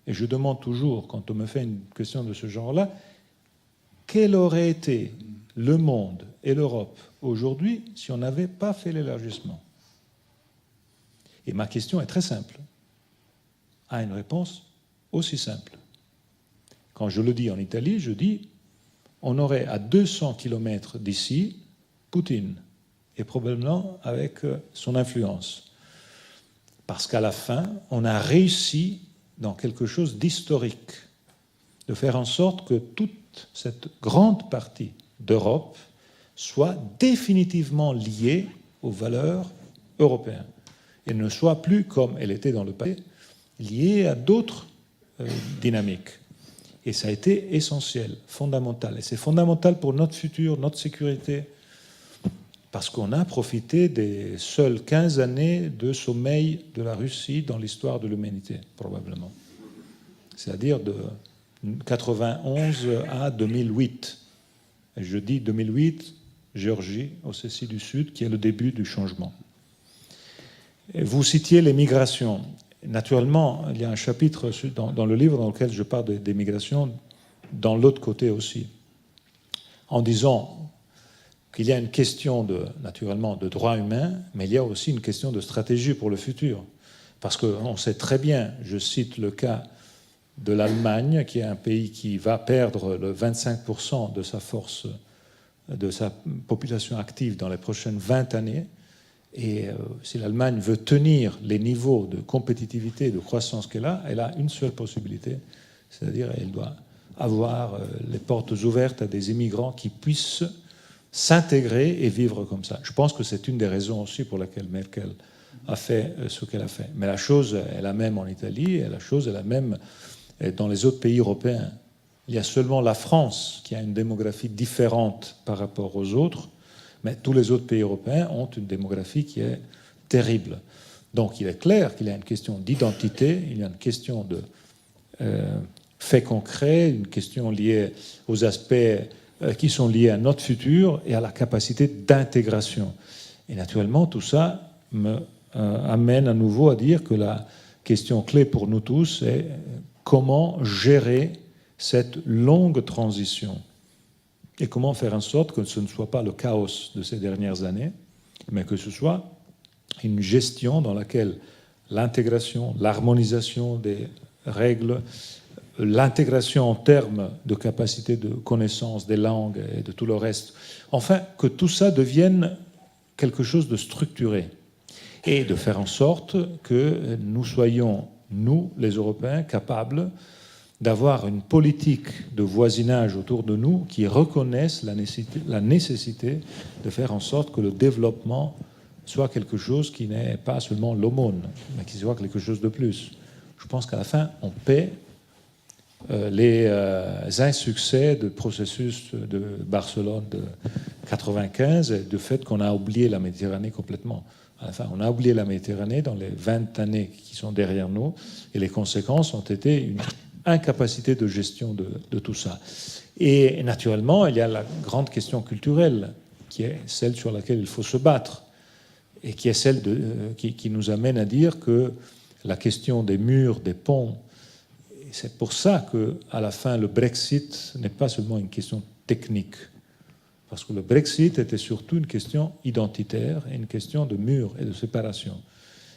Et je demande toujours, quand on me fait une question de ce genre-là, quel aurait été le monde et l'Europe aujourd'hui si on n'avait pas fait l'élargissement? Et ma question est très simple, a une réponse aussi simple. Quand je le dis en Italie, je dis on aurait à 200 km d'ici Poutine, et probablement avec son influence. Parce qu'à la fin, on a réussi dans quelque chose d'historique, de faire en sorte que toute cette grande partie d'Europe soit définitivement liée aux valeurs européennes et ne soit plus, comme elle était dans le passé, liée à d'autres dynamiques. Et ça a été essentiel, fondamental. Et c'est fondamental pour notre futur, notre sécurité, parce qu'on a profité des seules 15 années de sommeil de la Russie dans l'histoire de l'humanité, probablement. C'est-à-dire de 91 à 2008. Et je dis 2008, Géorgie, Ossétie du Sud, qui est le début du changement. Et vous citiez les migrations. Naturellement, il y a un chapitre dans le livre dans lequel je parle des migrations dans l'autre côté aussi, en disant qu'il y a une question naturellement de droits humains, mais il y a aussi une question de stratégie pour le futur. Parce qu'on sait très bien, je cite le cas de l'Allemagne, qui est un pays qui va perdre le 25% de sa force, de sa population active dans les prochaines 20 années. Et si l'Allemagne veut tenir les niveaux de compétitivité et de croissance qu'elle a, elle a une seule possibilité, c'est-à-dire elle doit avoir les portes ouvertes à des immigrants qui puissent s'intégrer et vivre comme ça. Je pense que c'est une des raisons aussi pour laquelle Merkel a fait ce qu'elle a fait. Mais la chose est la même en Italie, et la chose est la même dans les autres pays européens. Il y a seulement la France qui a une démographie différente par rapport aux autres, mais tous les autres pays européens ont une démographie qui est terrible. Donc il est clair qu'il y a une question d'identité, il y a une question de faits concrets, une question liée aux aspects qui sont liés à notre futur et à la capacité d'intégration. Et naturellement, tout ça me amène à nouveau à dire que la question clé pour nous tous est comment gérer cette longue transition et comment faire en sorte que ce ne soit pas le chaos de ces dernières années, mais que ce soit une gestion dans laquelle l'intégration, l'harmonisation des règles, l'intégration en termes de capacité de connaissance des langues et de tout le reste, enfin, que tout ça devienne quelque chose de structuré et de faire en sorte que nous soyons, nous, les Européens, capables d'avoir une politique de voisinage autour de nous qui reconnaisse la nécessité de faire en sorte que le développement soit quelque chose qui n'est pas seulement l'aumône, mais qui soit quelque chose de plus. Je pense qu'à la fin, on paie les insuccès du processus de Barcelone de 1995 et du fait qu'on a oublié la Méditerranée complètement. Enfin, on a oublié la Méditerranée dans les 20 années qui sont derrière nous et les conséquences ont été une incapacité de gestion de tout ça. Et naturellement, il y a la grande question culturelle qui est celle sur laquelle il faut se battre et qui est celle qui nous amène à dire que la question des murs, des ponts, c'est pour ça qu'à la fin, le Brexit n'est pas seulement une question technique. Parce que le Brexit était surtout une question identitaire et une question de murs et de séparation,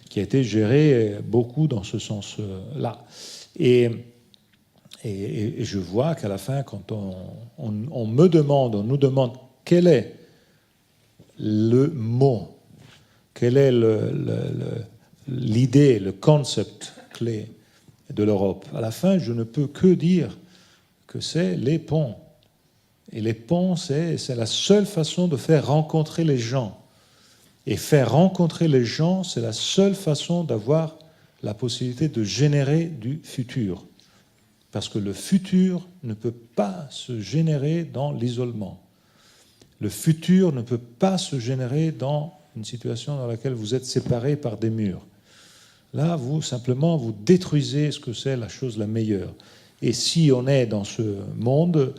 qui a été gérée beaucoup dans ce sens-là. Et je vois qu'à la fin, quand on nous demande quel est le mot, quelle est l'idée, le concept clé de l'Europe. À la fin, je ne peux que dire que c'est les ponts. Et les ponts, c'est la seule façon de faire rencontrer les gens. Et faire rencontrer les gens, c'est la seule façon d'avoir la possibilité de générer du futur. Parce que le futur ne peut pas se générer dans l'isolement. Le futur ne peut pas se générer dans une situation dans laquelle vous êtes séparés par des murs. Là, vous, simplement, vous détruisez ce que c'est la chose la meilleure. Et si on est dans ce monde,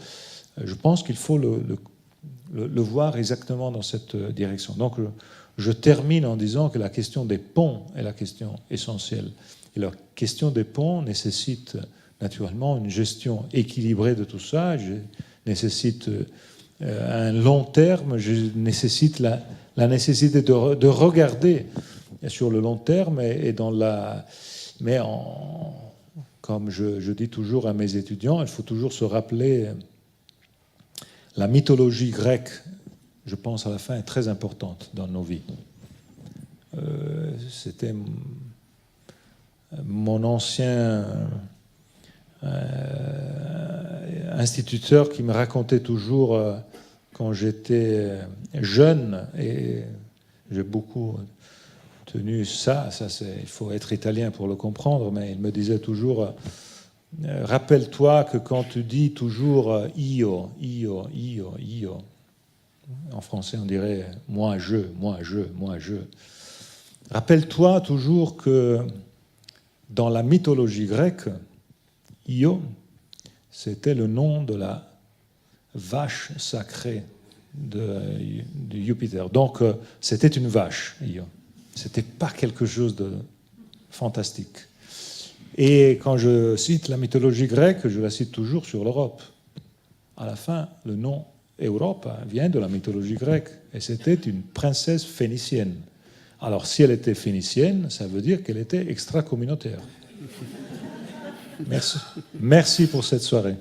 je pense qu'il faut le voir exactement dans cette direction. Donc, je termine en disant que la question des ponts est la question essentielle. Et la question des ponts nécessite naturellement une gestion équilibrée de tout ça, nécessite un long terme, nécessite la nécessité de regarder sur le long terme mais comme je dis toujours à mes étudiants, il faut toujours se rappeler la mythologie grecque, je pense à la fin, est très importante dans nos vies. C'était mon ancien instituteur qui me racontait toujours quand j'étais jeune, et j'ai beaucoup tenu ça il faut être italien pour le comprendre, mais il me disait toujours rappelle-toi que quand tu dis toujours io, en français on dirait moi je, rappelle-toi toujours que dans la mythologie grecque, Io, c'était le nom de la vache sacrée de Jupiter. Donc, c'était une vache, Io. C'était pas quelque chose de fantastique. Et quand je cite la mythologie grecque, je la cite toujours sur l'Europe. À la fin, le nom Europa vient de la mythologie grecque. Et c'était une princesse phénicienne. Alors, si elle était phénicienne, ça veut dire qu'elle était extra-communautaire. Merci. Merci pour cette soirée.